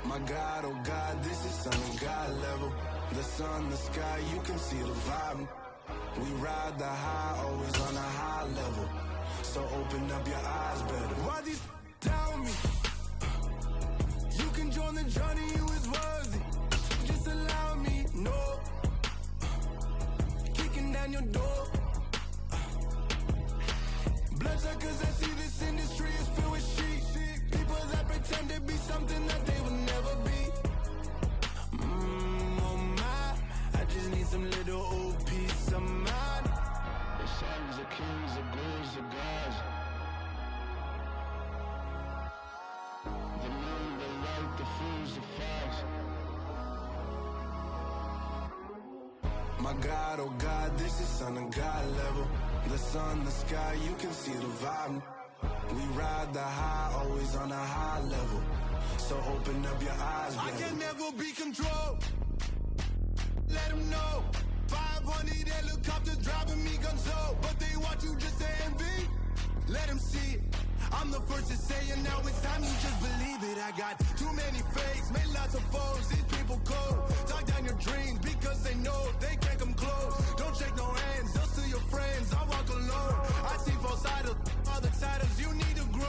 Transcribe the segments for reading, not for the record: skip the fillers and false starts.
My God, oh God, this is son of God level. The sun, the sky, you can see the vibe. We ride the high, always on a high level. So open up your eyes better. Why these tell me? You can join the journey, you is worthy. Just allow me, no. Kicking down your door. Bloodsuckers, I see this industry is filled with shit. People that pretend to be something that they will never be. Oh my, I just need some little old peace of mind. The sons are kings, the ghouls are gods. The moon, the light, the fools, the facts. My God, oh God, this is son of God level. The sun, the sky, you can see the vibe. We ride the high, always on a high level. So open up your eyes, baby. I can never be controlled. Let them know. 500 helicopters driving me gonzo. But they want you just to envy. Let them see it. I'm the first to say it, now it's time you just believe it. I got too many fakes, made lots of foes. These people cold. Talk down your dreams because they know they can't come close. Don't shake no hands, they'll steal your friends. I walk alone. I see false idols, other titles. You need to grow.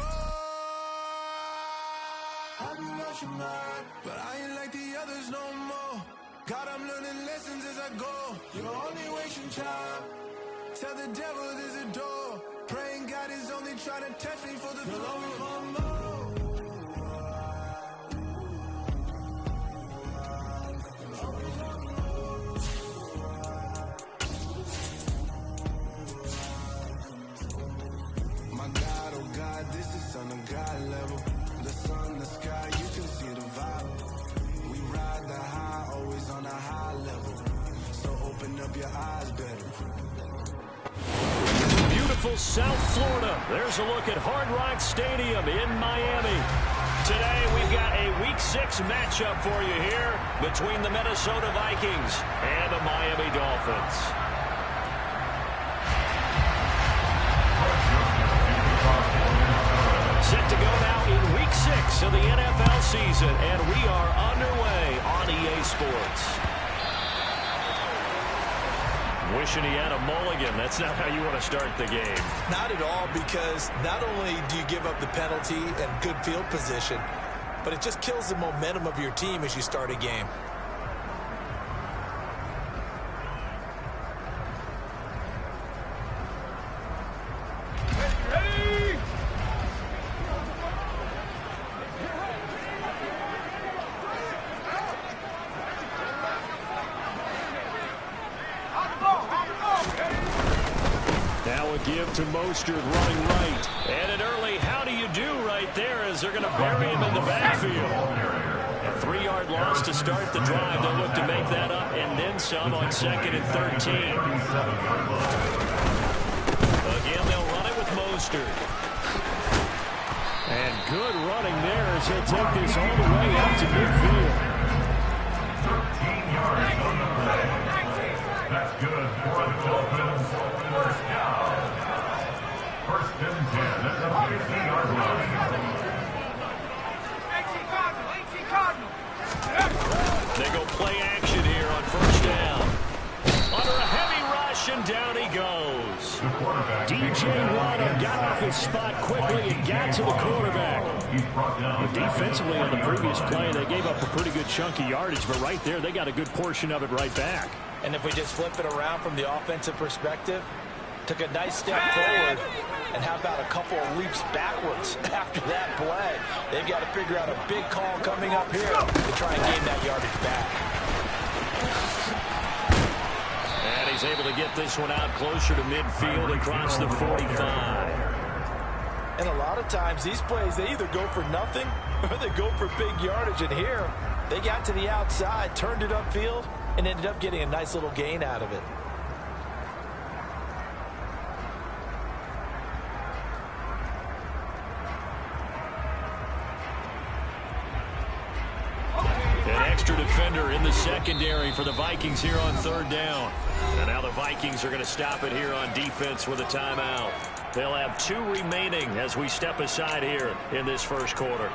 Have you lost your mind? But I ain't like the others no more. God, I'm learning lessons as I go. You're only wasting time. Tell the devil there's a door. Praying God is only trying to test me for the glory. My God, oh God, this is son of God level. The sun, the sky, you can see the vibe. We ride the high, always on a high level. So open up your eyes better. Beautiful South Florida. There's a look at Hard Rock Stadium in Miami. Today we've got a Week 6 matchup for you here between the Minnesota Vikings and the Miami Dolphins. Set to go now in Week 6 of the NFL season, and we are underway on EA Sports. Wishing he had a mulligan. That's not how you want to start the game. Not at all, because not only do you give up the penalty and good field position, but it just kills the momentum of your team as you start a game. Give to Mostert running right. And an early how do you do right there as they're going to bury him in the backfield. A 3-yard loss to start the drive. They'll look to make that up and then some on 2nd and 13. Again, they'll run it with Mostert. And good running there as he'll take this all the way up to midfield. 13 yards on the play. That's good for the Dolphins. First down. First and 10 at the 15-yard line. They go play action here on first down. Under a heavy rush, and down he goes. DJ Waddle got off his spot quickly and got to the quarterback. Defensively on the previous play, they gave up a pretty good chunk of yardage, but right there, they got a good portion of it right back. And if we just flip it around from the offensive perspective, took a nice step forward, and how about a couple of leaps backwards after that play? They've got to figure out a big call coming up here to try and gain that yardage back. And he's able to get this one out closer to midfield across the 45. And a lot of times these plays, they either go for nothing or they go for big yardage. And here, they got to the outside, turned it upfield, and ended up getting a nice little gain out of it. Defender in the secondary for the Vikings here on third down. And now the Vikings are going to stop it here on defense with a timeout. They'll have 2 remaining as we step aside here in this first quarter.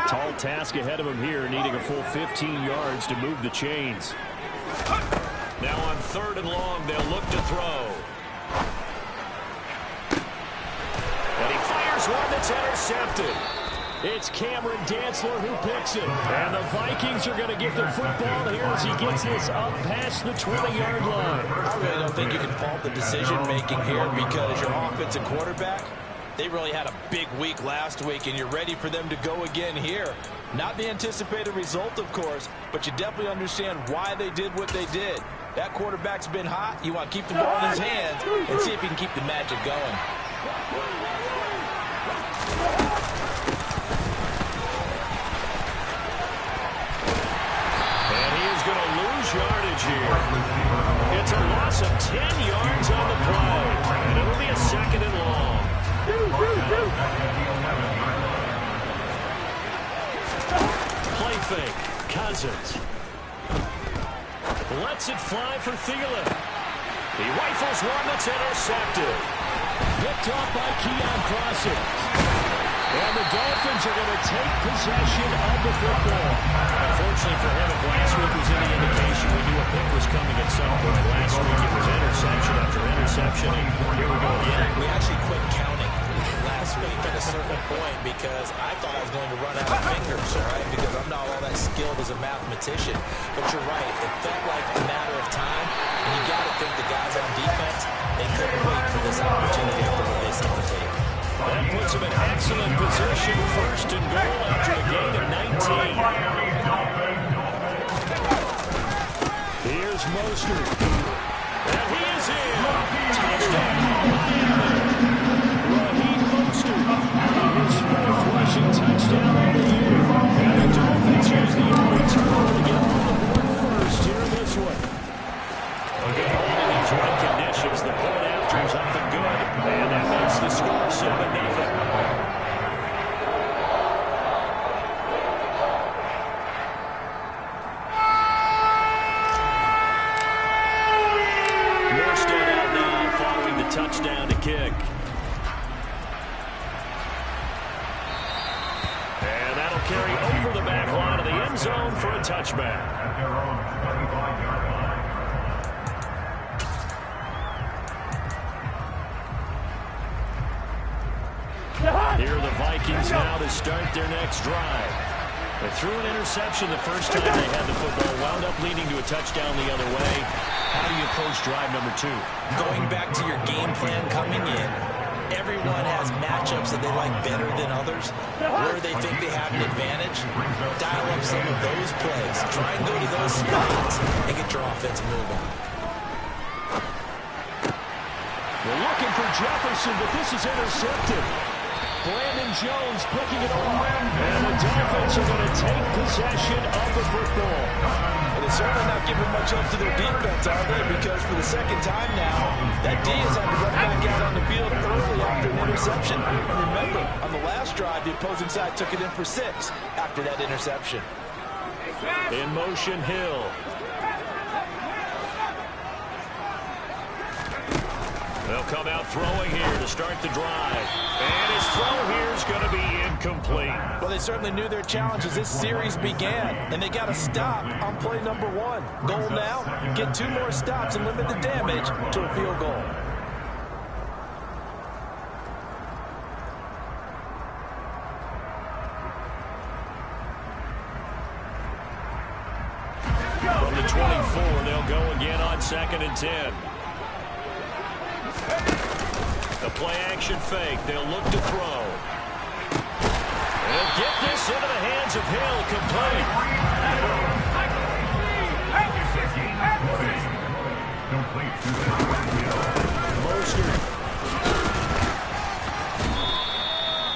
Tall task ahead of him here, needing a full 15 yards to move the chains. Now on 3rd and long, they'll look to throw. And he fires one that's intercepted. It's Cameron Dantzler who picks it. And the Vikings are going to get the football here as he gets this up past the 20-yard line. I really don't think you can fault the decision-making here because your offensive quarterback, they really had a big week last week, and you're ready for them to go again here. Not the anticipated result, of course, but you definitely understand why they did what they did. That quarterback's been hot. You want to keep the ball in his hands and see if he can keep the magic going. Yardage here. It's a loss of 10 yards on the play, and it'll be a 2nd and long. Play fake. Cousins lets it fly for Thielen. He rifles one that's intercepted. Picked off by Keon Crossing. And the Dolphins are going to take possession of the football. Unfortunately for him, if last week was any indication, we knew a pick was coming at some point. Last week it was interception after interception, and here we go again. We actually quit counting last week at a certain point because I thought I was going to run out of fingers, all right, because I'm not all that skilled as a mathematician. But you're right, it felt like a matter of time, and you got to think the guys on defense, they couldn't wait for this opportunity to put this on the table. That puts him in excellent position, 1st and goal after a gain of 19. Here's Mostert. And he is in. Touchdown. Raheem Mostert. His 4th rushing touchdown of the year. And the Dolphins use the early turnover to get on the board first here in this one. Holding these right conditions, the point after is up and good. And that makes the score 7-0. Touchdown to kick. And that'll carry over the back line of the end zone for a touchback. At their own 25-yard line. Here are the Vikings now to start their next drive. They threw an interception the first time they had the football, wound up leading to a touchdown the other way. How do you approach drive number 2? Going back to your game plan coming in, everyone has matchups that they like better than others. Where they think they have an advantage, dial up some of those plays. Try and go to those spots and get your offense moving. We're looking for Jefferson, but this is intercepted. Brandon Jones picking it off. And the Dolphins are going to take possession of the football. And they're certainly not giving much up to their defense, are they? Because for the 2nd time now, that D has had to run back out on the field early after an interception. And remember, on the last drive, the opposing side took it in for 6 after that interception. In motion, Hill. They'll come out throwing here to start the drive. And his throw here is going to be incomplete. Well, they certainly knew their challenge as this series began, and they got to stop on play number 1. Goal now, get 2 more stops and limit the damage to a field goal. From the 24, they'll go again on 2nd and 10. The play-action fake. They'll look to throw. They'll get this into the hands of Hill. Complete. Mostert.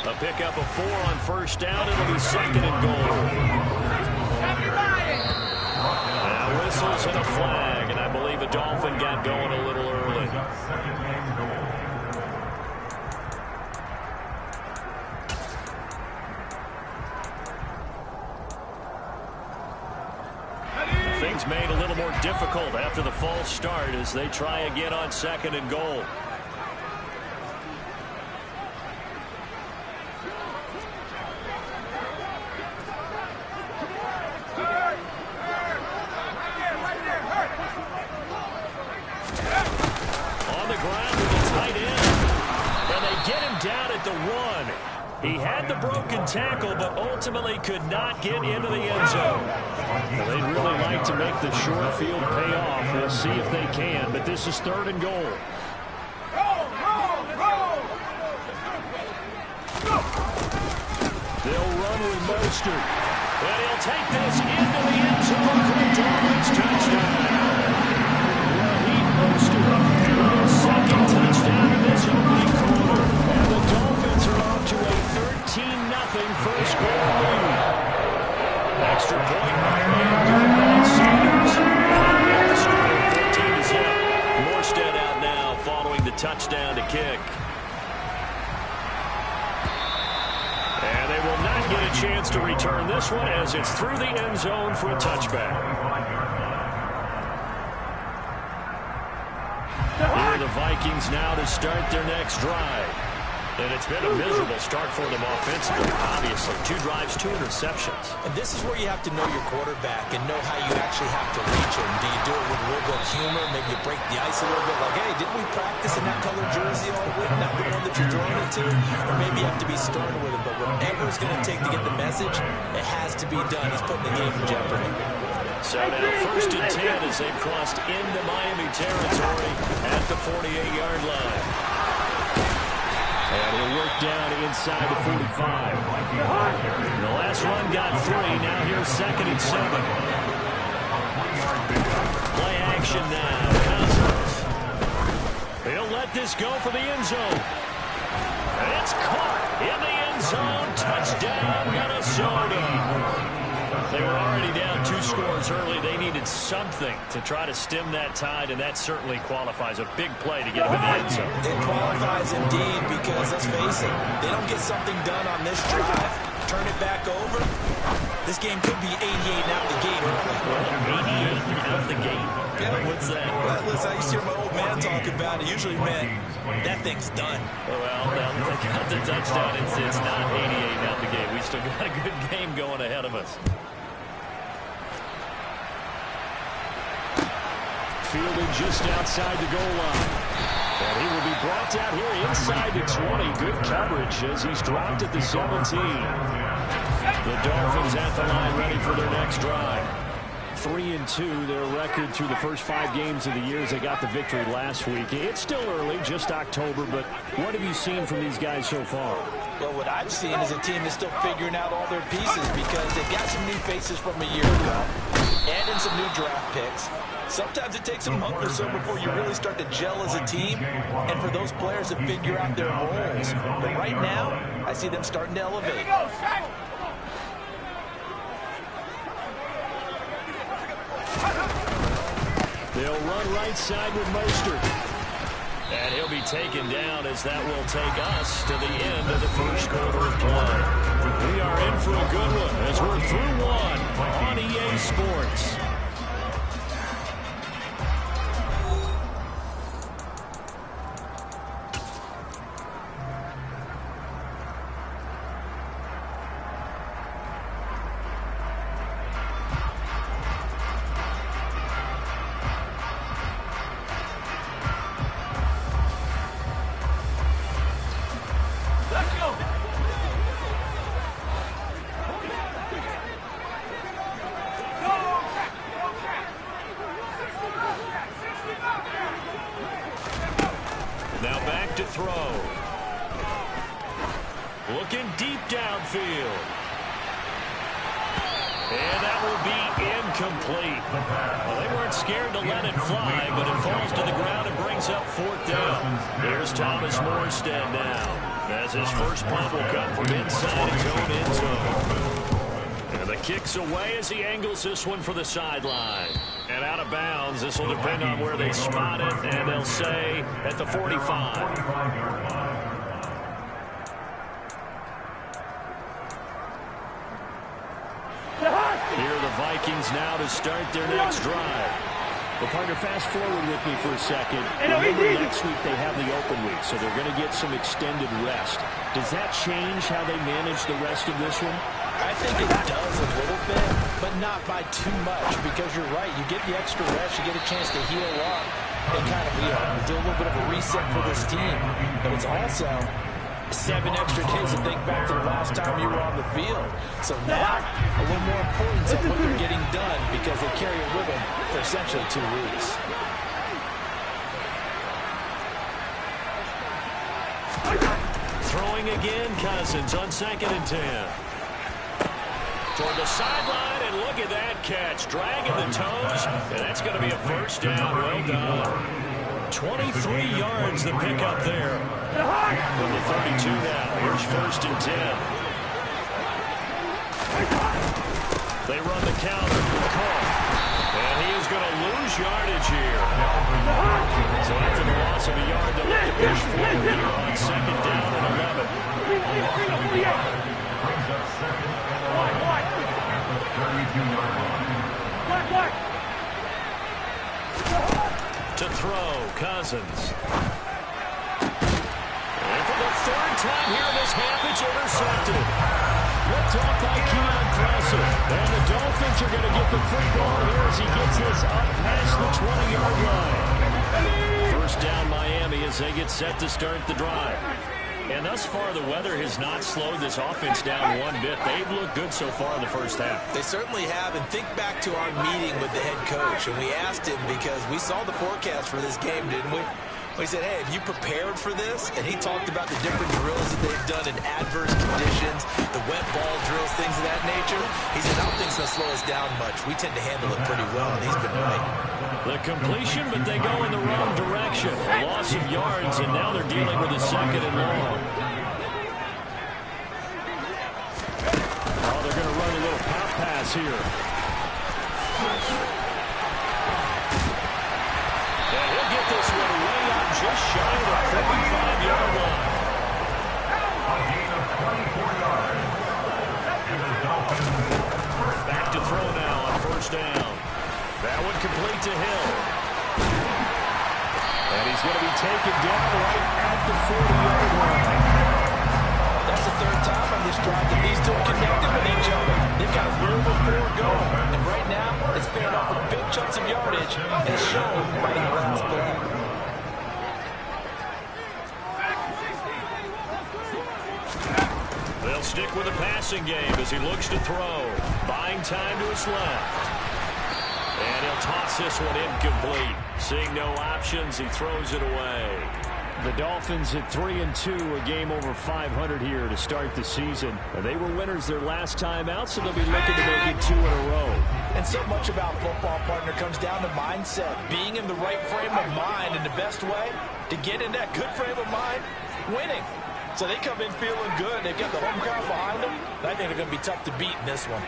A pickup of 4 on 1st down. It'll be 2nd and goal. Now whistles and a flag, and I believe a Dolphin got going a little early. Things made a little more difficult after the false start as they try again on 2nd and goal. 1. He had the broken tackle, but ultimately could not get into the end zone. Well, they'd really like to make the short field pay off. We'll see if they can, but this is 3rd and goal. They'll run with Mostert. And he'll take this into the end zone for a Dolphins touchdown. Raheem Mostert, his 2nd touchdown in this opening quarter. And the Dolphins are off to a 13-0 first quarter lead. Extra point. And Sanders. The score 14-0. Morstead out now following the touchdown to kick. And they will not get a chance to return this one as it's through the end zone for a touchback. Here are the Vikings now to start their next drive. And it's been a miserable start for them offensively, obviously. 2 drives, 2 interceptions. And this is where you have to know your quarterback and know how you actually have to reach him. Do you do it with a little bit of humor? Maybe you break the ice a little bit like, hey, didn't we practice in that color jersey all week? Not the one that you're throwing it to? Or maybe you have to be stern with him. But whatever it's going to take to get the message, it has to be done. He's putting the game in jeopardy. So now 1st and 10 as they've crossed into Miami territory at the 48-yard line. And he'll work down inside the 45. The last run got 3. Now here's 2nd and 7. Play action now. Cousins. He'll let this go for the end zone. And it's caught in the end zone. Touchdown, Minnesota. They were already down 2 scores early. They needed something to try to stem that tide, and that certainly qualifies. A big play to get them in the end zone. It qualifies indeed because, let's face it, they don't get something done on this drive, turn it back over, this game could be 88 out the gate early. 88 out the gate? Yeah. What's that? Well, listen, I used to hear my old man talk about it. Usually meant that thing's done. Well, now that they got the touchdown, it's not 88 out the gate. We still got a good game going ahead of us. Fielded just outside the goal line. And he will be brought down here inside the 20. Good coverage as he's dropped at the 17. The Dolphins at the line ready for their next drive. 3-2, their record through the first 5 games of the year as they got the victory last week. It's still early, just October, but what have you seen from these guys so far? Well, what I've seen is a team that's still figuring out all their pieces because they've got some new faces from a year ago and in some new draft picks. Sometimes it takes a month or so before you really start to gel as a team and for those players to figure out their roles. But right now, I see them starting to elevate. They'll run right side with Mostert. And he'll be taken down as that will take us to the end of the first quarter of play. We are in for a good one as we're through 1 on EA Sports. Now back to throw. Looking deep downfield. And that will be incomplete. Well, they weren't scared to let it fly, but it falls to the ground and brings up 4th down. Here's Thomas Morstead now, as his first punt will come from inside his own end zone. And the kick's away as he angles this one for the sideline. And out of bounds, this will depend on where they spot it, and they'll say at the 45. Here are the Vikings now to start their next drive. Well, partner, fast forward with me for a second. Remember, next week they have the open week, so they're going to get some extended rest. Does that change how they manage the rest of this one? I think it does a little bit, but not by too much, because you're right. You get the extra rest, you get a chance to heal up and kind of, do a little bit of a reset for this team. But it's also 7 extra days to think back to the last time you were on the field. So now, a little more importance of what they're getting done because they carry it with them for essentially 2 weeks. Throwing again, Cousins on 2nd and 10. Toward the sideline, and look at that catch. Dragging the toes, and that's going to be a first down. Well done. 23 yards the pickup there. From the 32 now. Here's 1st and 10. They run the counter. Call. And he is going to lose yardage here. So after the loss of a yard, they'll let the push forward here on 2nd down and 11. Brings up 2nd and 11 at the 32-yard line. To throw, Cousins. And for the 3rd time here in this half, it's intercepted. Ripped off by Keon Crosser. And the Dolphins are going to get the football here as he gets this up past the 20-yard line. First down, Miami, as they get set to start the drive. And thus far, the weather has not slowed this offense down one bit. They've looked good so far in the first half. They certainly have, and think back to our meeting with the head coach, and we asked him because we saw the forecast for this game, didn't we? We said, hey, have you prepared for this? And he talked about the different drills that they've done in adverse conditions, the wet ball drills, things of that nature. He said, I don't think it's going to slow us down much. We tend to handle it pretty well, and he's been right. The completion, but they go in the wrong direction. A loss of yards, and now they're dealing with a 2nd and long. Oh, they're going to run a little pop pass here. And he'll get this one way up just shy of the 35-yard line. A gain of 24 yards. And the Dolphins Back to throw now on 1st down. That one complete to Hill. And he's going to be taken down right at the 40-yard line. That's the 3rd time on this drive that these two are connected with each other. They've got real rapport going. And right now, it's paying off with big chunks of yardage and shown by that last play. They'll stick with the passing game as he looks to throw. Buying time to his left. And he'll toss this one incomplete. Seeing no options, he throws it away. The Dolphins at 3-2, a game over 500 here to start the season. And they were winners their last time out, so they'll be looking to make it 2 in a row. And so much about football, partner, comes down to mindset. Being in the right frame of mind, and the best way to get in that good frame of mind, winning. So they come in feeling good. They've got the home crowd behind them. I think they're going to be tough to beat in this one.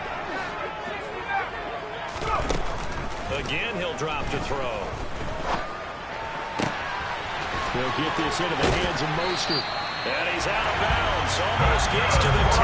Again, he'll drop to throw. He'll get this into the hands of Mostert. And he's out of bounds. Almost gets to the 10.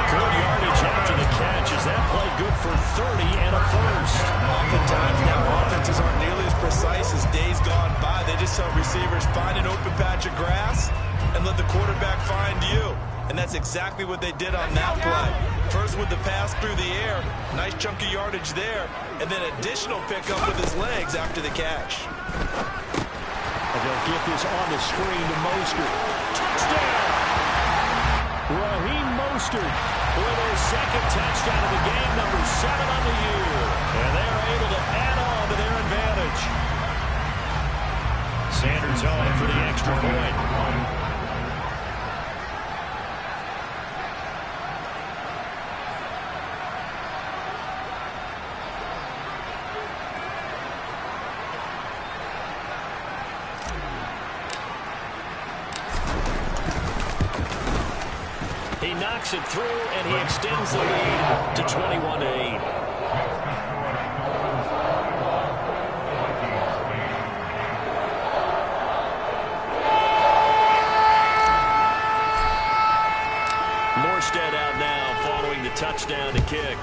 Good yardage after the catch. Is that play good for 30 and a first? Oftentimes now offenses aren't nearly as precise as days gone by. They just tell receivers, find an open patch of grass and let the quarterback find you. And that's exactly what they did on that play. First with the pass through the air, nice chunky yardage there, and then additional pickup with his legs after the catch. And they'll get this on the screen to Mostert. Touchdown! Raheem Mostert with his 2nd touchdown of the game, number 7 on the year. And they're able to add on to their advantage. Sanders on for the extra point. He knocks it through, and he extends the lead to 21-8. Morstead out now following the touchdown to kick.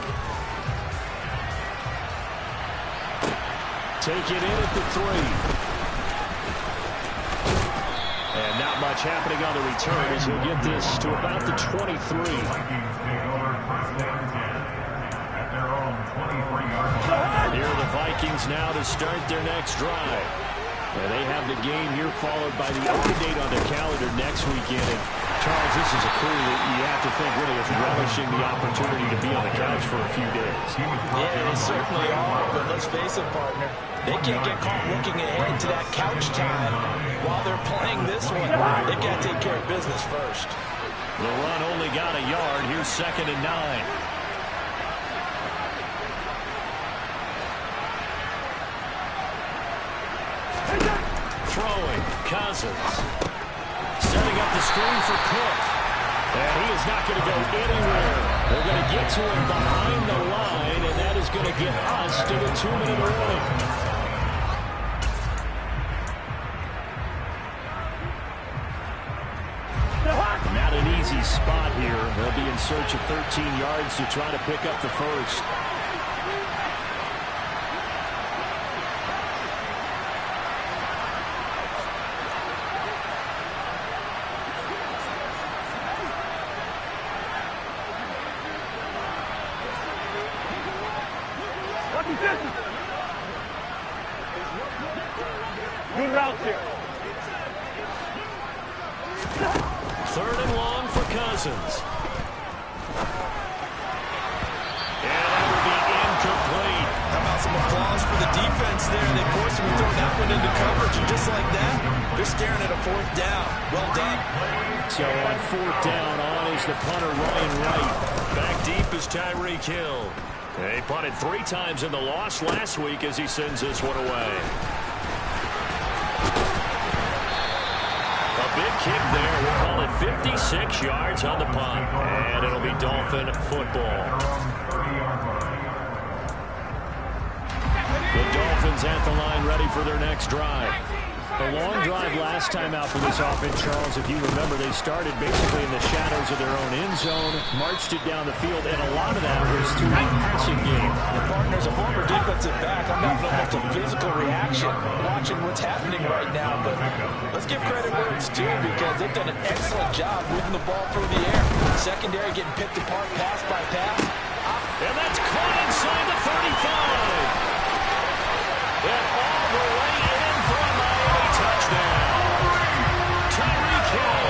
Take it in at the 3. And not much happening on the return as he'll get this to about the 23. Vikings take over 1st and 10 at their own 23-yard line. Here are the Vikings now to start their next drive. And they have the game here followed by the open date on the calendar next weekend. And Charles, this is a crew that you have to think really is relishing the opportunity to be on the couch for a few days. Yeah, they certainly are. But let's face it, partner, they can't get caught looking ahead to that couch time while they're playing this one. They've got to take care of business first. The run only got a yard. Here's 2nd and 9. Throwing, Cousins. Setting up the screen for Cook. And he is not going to go anywhere. They're going to get to him behind the line, and that is going to get us to the 2-minute warning. Not an easy spot here. They'll be in search of 13 yards to try to pick up the first. Good route here. 3rd and long for Cousins. And that will be incomplete. How about some applause for the defense there? They forced him to throw that one into coverage, and just like that, they're staring at a 4th down. Well done. So on 4th down, on is the punter, Ryan Wright. Back deep is Tyreek Hill. He punted 3 times in the loss last week as he sends this one away. A big kick there. We'll call it 56 yards on the punt. And it'll be Dolphin football. The Dolphins at the line ready for their next drive. A long drive last time out for this offense, Charles. If you remember, they started basically in the shadows of their own end zone, marched it down the field, and a lot of that was through the passing game. The partner's a former defensive back. I'm having almost a physical reaction watching what's happening right now. But let's give credit where it's due because they've done an excellent job moving the ball through the air. Secondary getting picked apart pass by pass. And that's caught inside the 35. And all the way in for a Miami touchdown. Tyreek Hill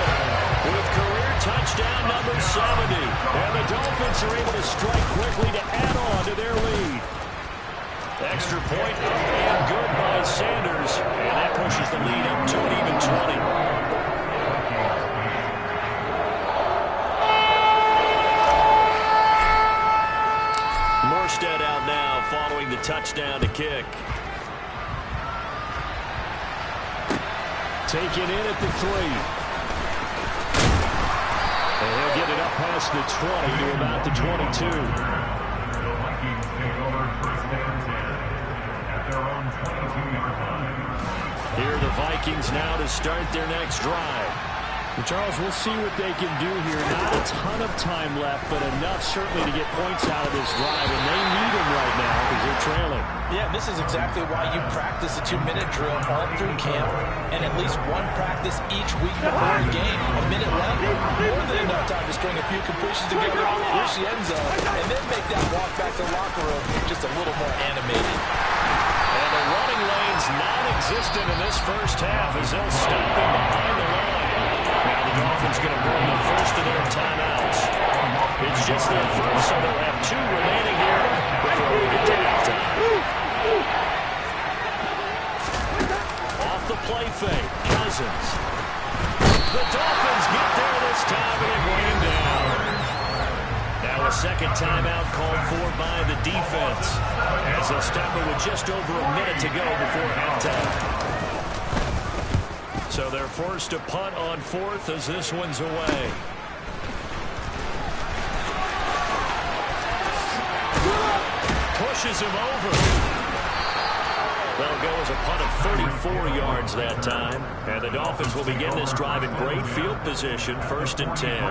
with career touchdown number 70. And the Dolphins are able to strike quickly to add on to their lead. Extra point up and good by Sanders. And that pushes the lead up to an even 20. Morstead out now following the touchdown to kick. Taken in at the 3. And he'll get it up past the 20 to about the 22. The Vikings take over 1st and 10 at their own 22-yard line. Here are the Vikings now to start their next drive. And Charles, we'll see what they can do here. Not a ton of time left, but enough certainly to get points out of this drive. And they need them right now because they're trailing. Yeah, this is exactly why you practice a 2-minute drill all through camp and at least one practice each week before a game. A minute left, more than enough time to string a few completions together, reach the end zone, and then make that walk back to the locker room just a little more animated. And the running lane's non-existent in this first half as they'll stop him behind the line. Now the Dolphins going to burn the first of their timeouts. It's just their first, so they'll have 2 remaining here before we get to halftime. Off the play fake, Cousins. The Dolphins get there this time and they bring him down. Now a second timeout called for by the defense as they'll stop it with just over a minute to go before halftime. So they're forced to punt on 4th as this one's away. Pushes him over. That'll go as a punt of 34 yards that time. And the Dolphins will begin this drive in great field position, 1st and 10.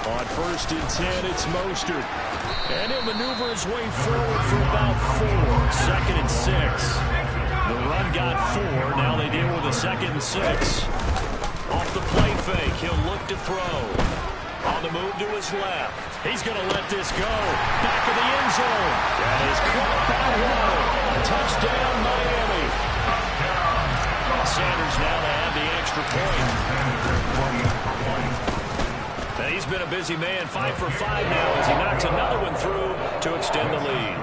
On 1st and 10, it's Mostert. And he'll maneuver his way forward for about 4. 2nd and 6. The run got 4. Now they deal with a 2nd and 6. Off the play fake, he'll look to throw. On the move to his left. He's going to let this go. Back of the end zone. That is caught by Waddle. Touchdown, Miami. Sanders now to have the extra point. He's been a busy man, 5 for 5 now as he knocks another one through to extend the lead.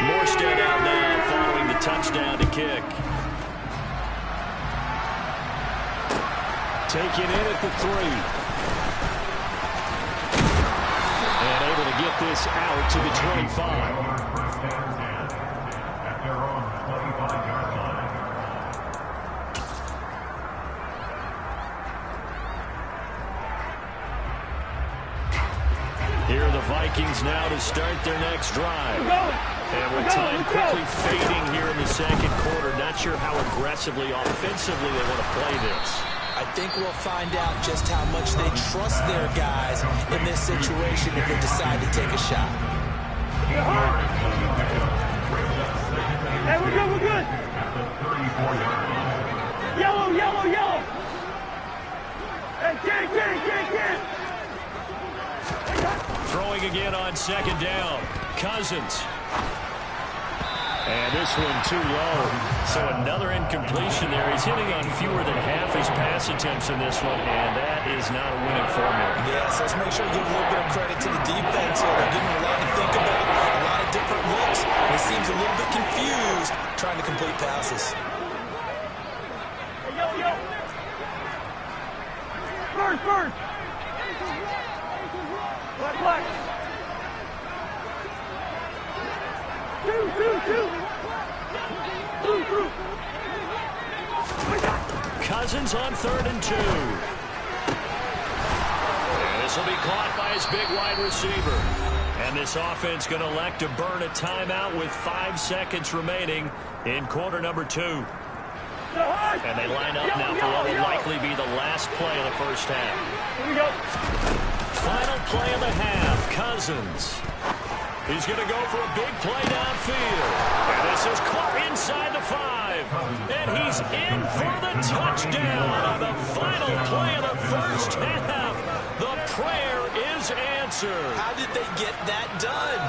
Morstead out now following the touchdown to kick. Taken in at the 3. And able to get this out to the 25. At their own 25-yard line. Here are the Vikings now to start their next drive. And with time quickly fading here in the 2nd quarter, not sure how aggressively, offensively they want to play this. I think we'll find out just how much they trust their guys in this situation if they decide to take a shot. Hey, we're good, we're good. At the 34-yard line. Yellow, yellow, yellow. Hey, get. Throwing again on 2nd down. Cousins. And this one too low. So another incompletion there. He's hitting on fewer than half his pass attempts in this one, and that is not a winning formula. Yes, let's make sure to give a little bit of credit to the defense here. They're giving a lot to think about, a lot of different looks. And he seems a little bit confused trying to complete passes. Hey, yo. First. Black. 2. Cousins on 3rd and 2. And this will be caught by his big wide receiver. And this offense going to elect to burn a timeout with 5 seconds remaining in quarter number 2. And they line up now for what will likely be the last play of the first half. Here we go. Final play of the half, Cousins. He's going to go for a big play downfield. And this is caught inside the 5. And he's in for the touchdown on the final play of the first half. The prayer is answered. How did they get that done?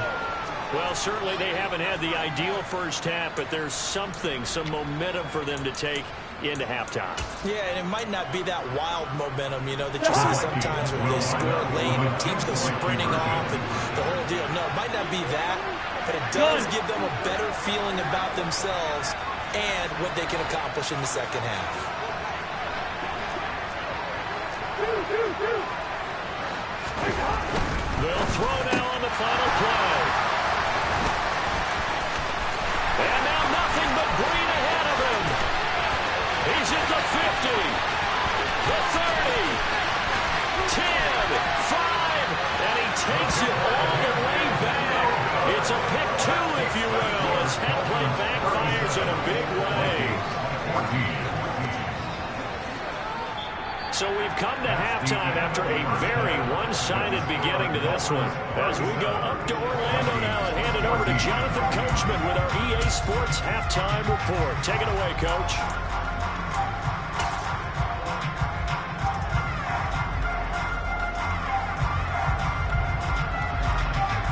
Well, certainly they haven't had the ideal first half, but there's some momentum for them to take into halftime. Yeah, and it might not be that wild momentum, that you see sometimes when they score late and teams go sprinting off and the whole deal. No, it might not be that, but it does give them a better feeling about themselves and what they can accomplish in the second half. They'll throw now on the final play. And now nothing but green ahead of him. He's at the 50, the 30, 10, 5, and he takes it all the way back. It's a pick 2, if you will, as that play backfires in a big way. So we've come to halftime after a very one-sided beginning to this one. As we go up to Orlando now and hand it over to Jonathan Coachman with our EA Sports Halftime Report. Take it away, Coach.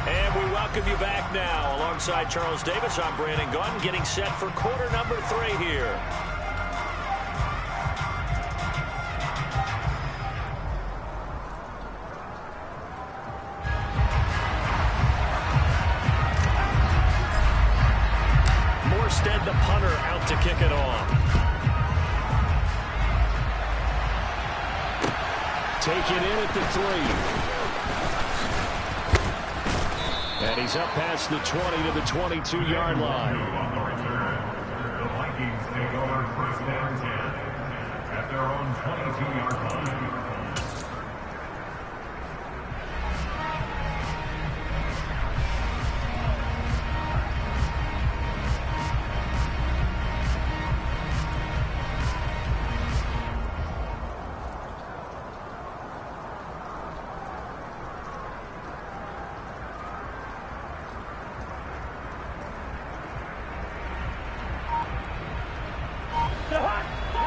And we welcome you back now. Alongside Charles Davis, I'm Brandon Gaudin, getting set for quarter number 3 here. Morstead, the punter, out to kick it off. Take it in at the 3. And he's up past the 20 to the 22-yard line. The Vikings take over 1st and 10 at their own 22-yard line.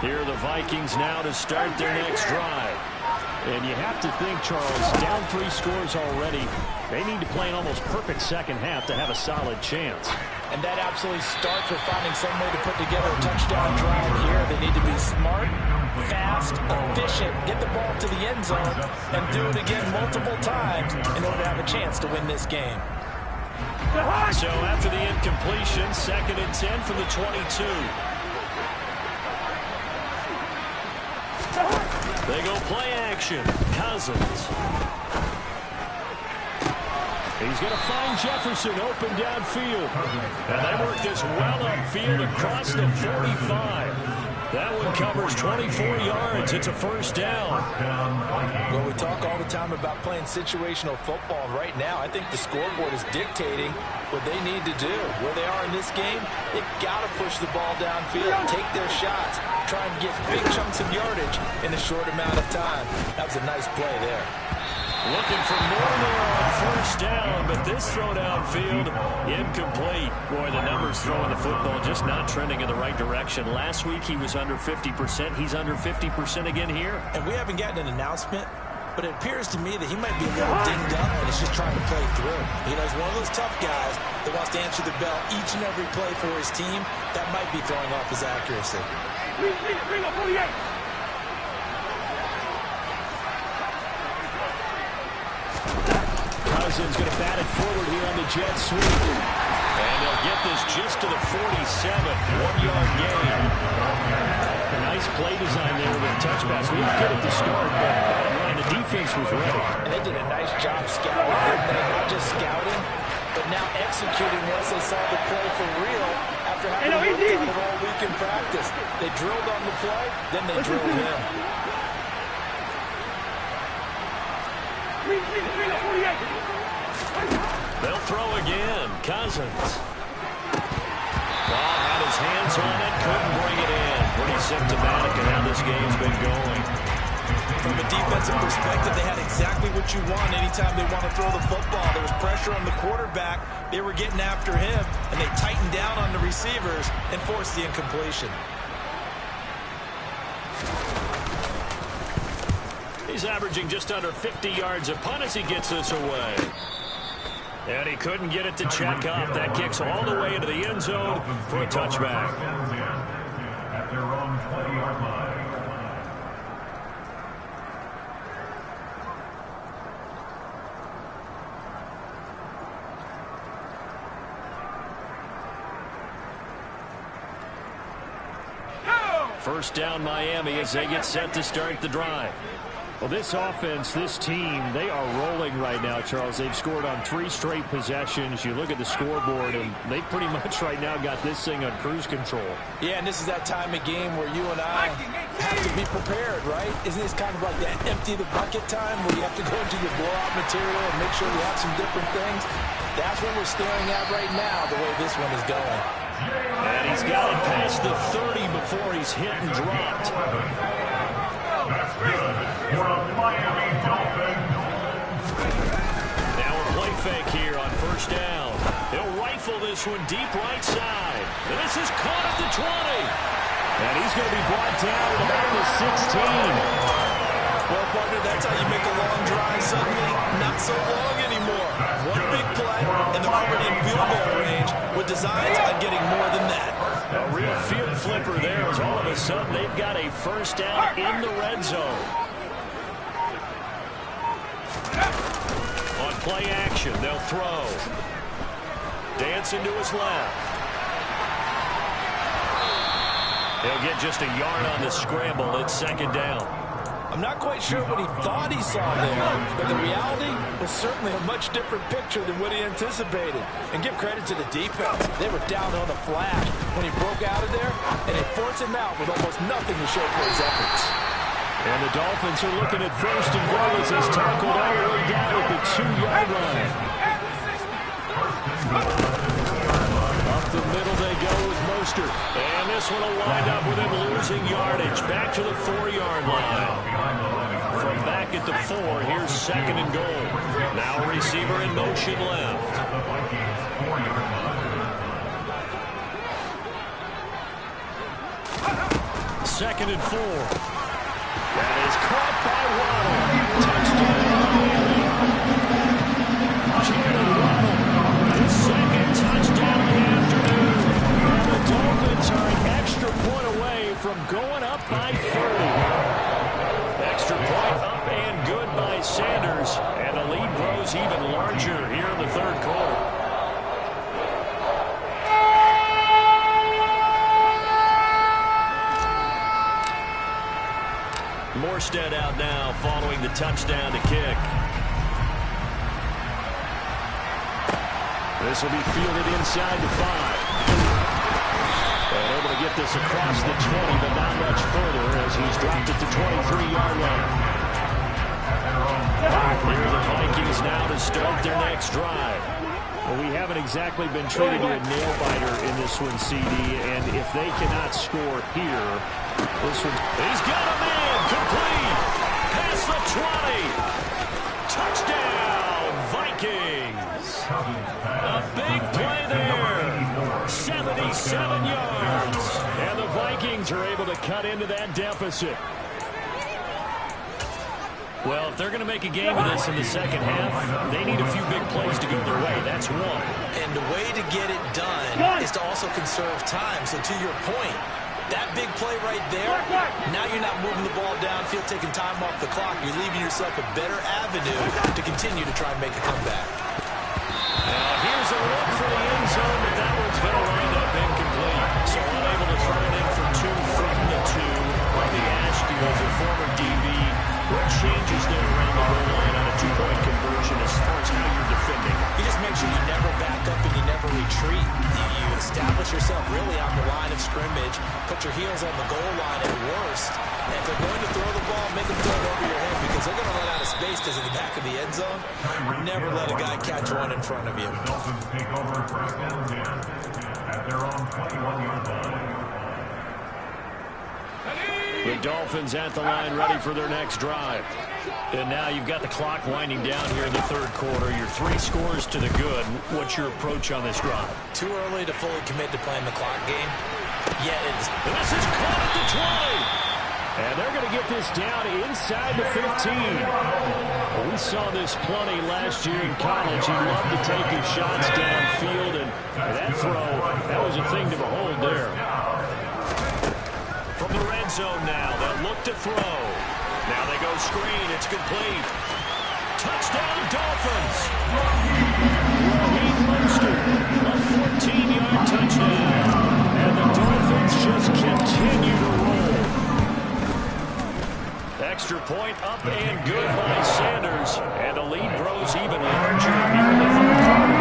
Here are the Vikings now to start their next drive. And you have to think, Charles, down 3 scores already. They need to play an almost perfect second half to have a solid chance. And that absolutely starts with finding some way to put together a touchdown drive here. They need to be smart, fast, efficient, get the ball to the end zone, and do it again multiple times in order to have a chance to win this game. So after the incompletion, 2nd and 10 from the 22. They go play action. Cousins. He's going to find Jefferson open downfield. And they work this well upfield across the 45. That one covers 24 yards. It's a first down. Well, we talk all the time about playing situational football. Right now, I think the scoreboard is dictating what they need to do. Where they are in this game, they've got to push the ball downfield, take their shots, try and get big chunks of yardage in a short amount of time. That was a nice play there. Looking for more there on first down, but this throw downfield, incomplete. Boy, the numbers throwing the football just not trending in the right direction. Last week he was under 50%. He's under 50% again here. And we haven't gotten an announcement, but it appears to me that he might be a little dinged up and is just trying to play through. You know, he's one of those tough guys that wants to answer the bell each and every play for his team. That might be throwing off his accuracy. Bring up 48. Cousins going to bat it forward here on the jet sweep. And they'll get this just to the 47. 1-yard gain. A nice play design there with a touch pass. We were good at the start, but bottom line, the defense was ready. And they did a nice job scouting, didn't they? Not just scouting, but now executing once they saw the play for real after having worked on it all week in practice. They drilled on the play, then they drilled him. They'll throw again. Cousins. Ball had his hands on it, couldn't bring it in. Pretty symptomatic of how this game's been going. From a defensive perspective, they had exactly what you want anytime they want to throw the football. There was pressure on the quarterback. They were getting after him, and they tightened down on the receivers and forced the incompletion. He's averaging just under 50 yards a punt as he gets this away. And he couldn't get it to check up. That kicks all the way into the end zone for a touchback. At their own 20-yard line. First down Miami as they get set to start the drive. Well, this offense, this team, they are rolling right now, Charles. They've scored on 3 straight possessions. You look at the scoreboard, and they pretty much right now got this thing on cruise control. Yeah, and this is that time of game where you and I have to be prepared, right? Isn't this kind of like that empty the bucket time where you have to go into your blowout material and make sure you have some different things? That's what we're staring at right now, the way this one is going. And he's got it past the 30 before he's hit and dropped. That's good for a Miami Dolphin. Now a play fake here on first down. He'll rifle this one deep right side. This is caught at the 20. And he's going to be brought down at about the 16. Well, partner, that's how you make a long drive suddenly not so long anymore. One big play, and they're already in field goal range with designs on getting more than that. A real field flipper there as all of a sudden they've got a first down in the red zone. On play action, they'll throw. Dancing to his left. He'll get just a yard on the scramble. It's second down. I'm not quite sure what he thought he saw there, but the reality was certainly a much different picture than what he anticipated. And give credit to the defense. They were down on the flash when he broke out of there, and they forced him out with almost nothing to show for his efforts. And the Dolphins are looking at first and goal as he's tackled all the way down at the 2-yard line. Up the middle they go with Mostert. And this one will wind up with him losing yardage. Back to the 4-yard line. From back at the 4, here's second and goal. Now a receiver in motion left. 2nd and 4. That is caught by Waddle. Touchdown, Miami. Jalen Waddle, his 2nd touchdown of the afternoon. And the Dolphins are an extra point away from going up by 30. Extra point up and good by Sanders. And the lead grows even larger here in the 3rd quarter. Morstead out now following the touchdown to kick. This will be fielded inside the 5. And able to get this across the 20, but not much further as he's dropped it to 23-yard line. Here are the Vikings now to start their next drive. Well, we haven't exactly been treated to a nail-biter in this one, CD, and if they cannot score here, this one... He's got a man! Complete! Past the 20! Touchdown, Vikings! A big play there! 77 yards! And the Vikings are able to cut into that deficit. Well, if they're going to make a game of this in the 2nd half, they need a few big plays to go their way. That's one. And the way to get it done is to also conserve time. So to your point, that big play right there, now you're not moving the ball downfield, taking time off the clock. You're leaving yourself a better avenue to continue to try and make a comeback. Now here's a look for the end zone, but that one's going to wind up incomplete. So unable to throw it in for 2 from the 2. Let me ask you, as a former DB, what changes there around the goal line on a 2-point conversion as far as how you're defending? You just make sure you never back up and you never retreat. You establish yourself really on the line of scrimmage, put your heels on the goal line at worst, and if they're going to throw the ball, make them throw it over your head because they're going to run out of space because of the back of the end zone. Never let a guy catch one in front of you. The Dolphins take over 1st and 10 at their own 21-yard line. The Dolphins at the line ready for their next drive. And now you've got the clock winding down here in the 3rd quarter. Your 3 scores to the good. What's your approach on this drive? Too early to fully commit to playing the clock game. Yeah, it is. This is caught at the 20. And they're going to get this down inside the 15. We saw this plenty last year in college. He loved to take his shots downfield, and that throw, that was a thing to behold there. From the red zone now, they'll look to throw. Now they go screen. It's complete. Touchdown, Dolphins. Raheem Mostert, a 14-yard touchdown. And the Dolphins just continue to roll. Extra point up and good by Sanders. And the lead grows even larger here in the 3rd quarter.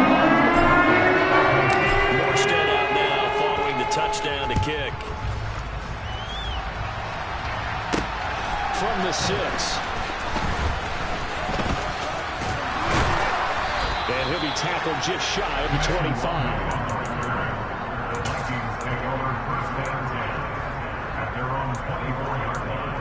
Morstead out now following the touchdown to kick. From the 6. And he'll be tackled just shy of the 25. The Vikings take over 1st and 10 at their own 24-yard line.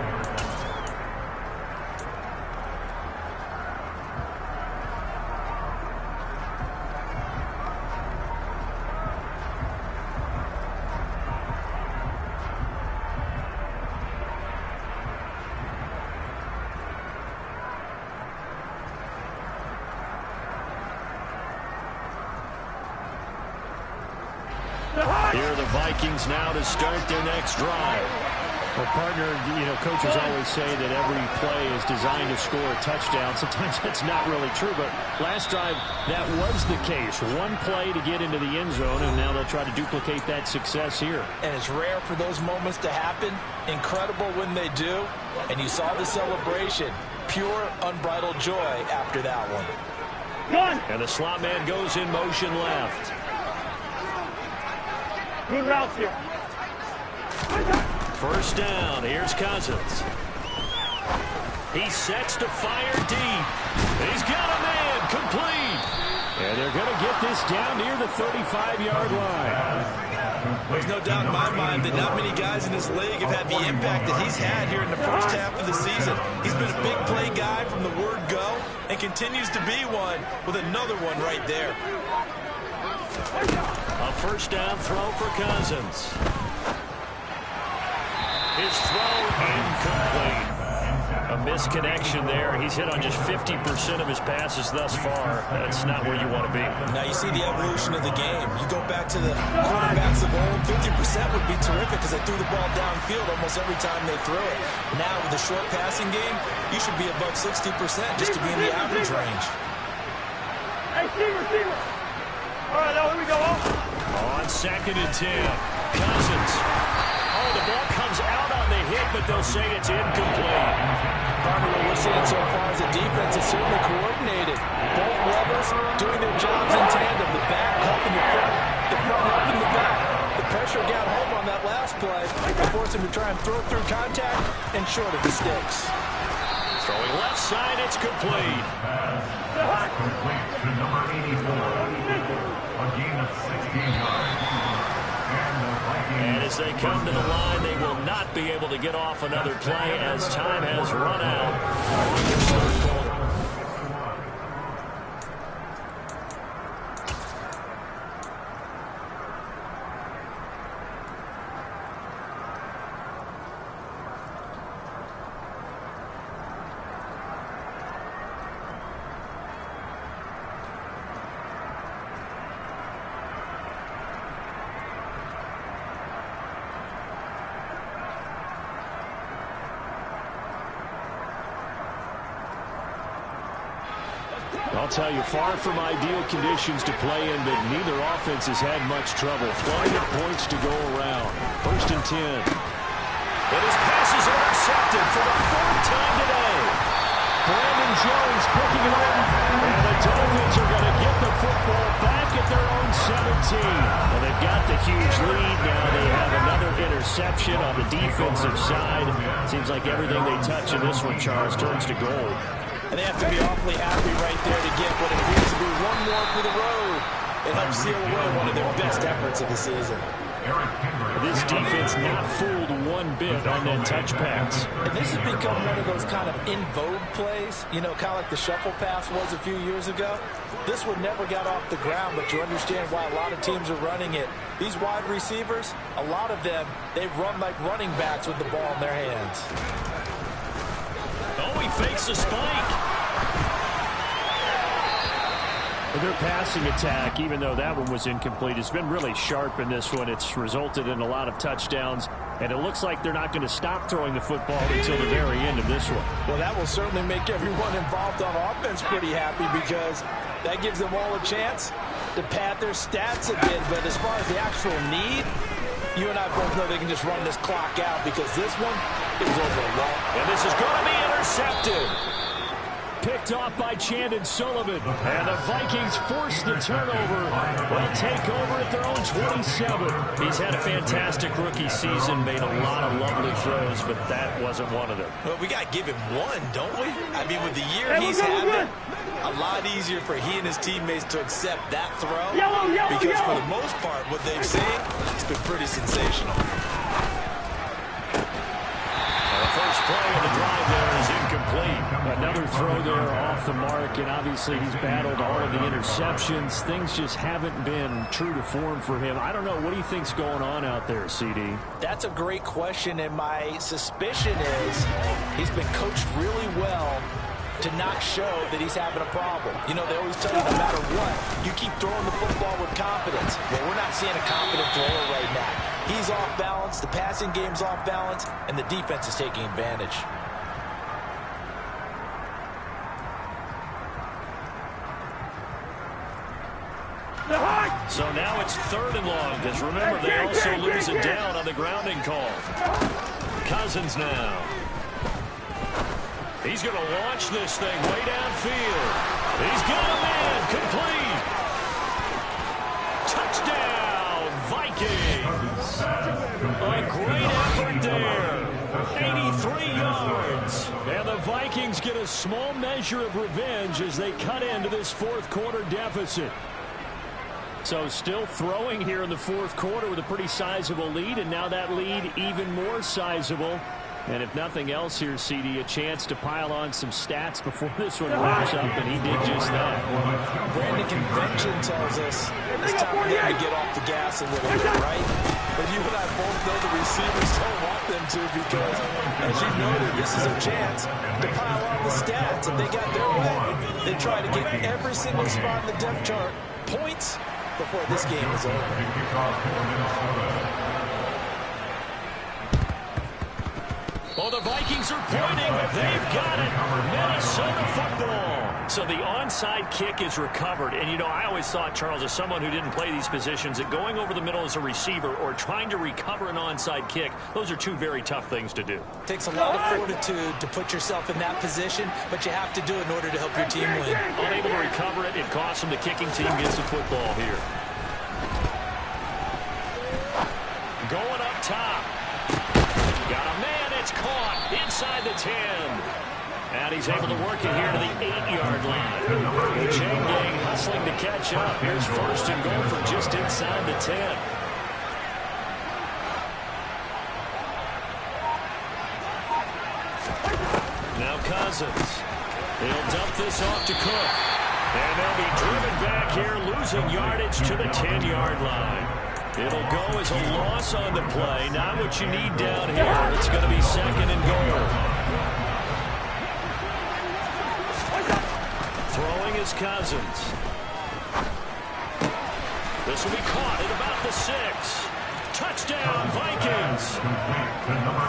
Here are the Vikings now to start their next drive. Well, partner, coaches always say that every play is designed to score a touchdown. Sometimes that's not really true, but last drive, that was the case. One play to get into the end zone, and now they'll try to duplicate that success here. And it's rare for those moments to happen. Incredible when they do. And you saw the celebration. Pure, unbridled joy after that one. And the slot man goes in motion left. Good routes here. First down. Here's Cousins. He sets to fire deep. He's got a man. Complete. And they're going to get this down near the 35-yard line. There's no doubt in my mind that not many guys in this league have had the impact that he's had here in the first half of the season. He's been a big play guy from the word go and continues to be one with another one right there. A first down throw for Cousins. His throw incomplete. A misconnection there. He's hit on just 50% of his passes thus far. That's not where you want to be. Now you see the evolution of the game. You go back to the quarterbacks of old, 50% would be terrific because they threw the ball downfield almost every time they threw it. Now with the short passing game, you should be above 60% just to be in the average range. Hey, receiver. All right, now here we go. On 2nd and 10, Cousins. Oh, the ball comes out on the hit, but they'll say it's incomplete. What we're seeing so far as a defense is certainly coordinated. Both levels doing their jobs in tandem. The back helping the front helping the back. The pressure got home on that last play. They forced him to try and throw through contact and short of the sticks. Throwing left side, it's complete. Complete to number 84. A gain of 16 yards. And as they come to the line, they will not be able to get off another play as time has run out. I'll tell you, far from ideal conditions to play in, but neither offense has had much trouble. Plenty of points to go around. 1st and 10. And his pass is intercepted for the 4th time today. Brandon Jones picking it up. And the Dolphins are going to get the football back at their own 17. Well, they've got the huge lead. Now they have another interception on the defensive side. Seems like everything they touch in this one, Charles, turns to gold. And they have to be awfully happy right there to get what appears to be one more for the road. It helps seal away one of their best efforts of the season. This defense not fooled one bit on that touch pass. And this has become one of those kind of in vogue plays, you know, kind of like the shuffle pass was a few years ago. This one never got off the ground, but you understand why a lot of teams are running it. These wide receivers, a lot of them, they run like running backs with the ball in their hands. Oh, he fakes a spike. Their passing attack, even though that one was incomplete, has been really sharp in this one. It's resulted in a lot of touchdowns, and it looks like they're not going to stop throwing the football until the very end of this one. Well, that will certainly make everyone involved on offense pretty happy because that gives them all a chance to pad their stats a bit. But as far as the actual need, you and I both know they can just run this clock out because this one is over a lot. And this is going to be intercepted. Picked off by Chandon Sullivan. And the Vikings force the turnover. They'll take over at their own 27. He's had a fantastic rookie season, made a lot of lovely throws, but that wasn't one of them. Well, we got to give him one, don't we? I mean, with the year he's having, a lot easier for he and his teammates to accept that throw. Because for the most part, what they've seen, it's been pretty sensational. First play of the drive there is incomplete. Another throw there off the mark, and obviously he's battled all of the interceptions. Things just haven't been true to form for him. I don't know. What do you think's going on out there, CD? That's a great question, and my suspicion is he's been coached really well to not show that he's having a problem. You know, they always tell you no matter what, you keep throwing the football with confidence. Well, we're not seeing a confident thrower right now. He's off balance, the passing game's off balance, and the defense is taking advantage. So now it's 3rd and long, because remember, they also lose it down on the grounding call. Cousins now. He's going to launch this thing way downfield. He's got a man complete. Touchdown, Vikings. A great effort there. 83 yards. And the Vikings get a small measure of revenge as they cut into this 4th quarter deficit. So still throwing here in the 4th quarter with a pretty sizable lead, and now that lead even more sizable And if nothing else here, CD, a chance to pile on some stats before this one wraps up, and he did just that. Brandon, convention tells us it's time for them to get off the gas a little bit, right? But you and I both know the receivers don't want them to because, as you noted, this is a chance to pile on the stats. If they got their way, they try to get every single spot in the depth chart points before this game is over. Oh, the Vikings are pointing. They've got it. Minnesota football. So the onside kick is recovered. And, you know, I always thought, Charles, as someone who didn't play these positions, that going over the middle as a receiver or trying to recover an onside kick, those are two very tough things to do. It takes a lot of fortitude to put yourself in that position, but you have to do it in order to help your team win. Unable to recover it, it costs them. The kicking team gets the football here. Going up top. Got a man. It's caught inside the 10. And he's able to work it here to the 8-yard line. The chain gang hustling to catch up. Here's first and goal from just inside the 10. Now Cousins. He'll dump this off to Cook. And they'll be driven back here, losing yardage to the 10-yard line. It'll go as a loss on the play. Not what you need down here. It's going to be second and goal. Throwing is Cousins. This will be caught at about the 6. Touchdown, Vikings.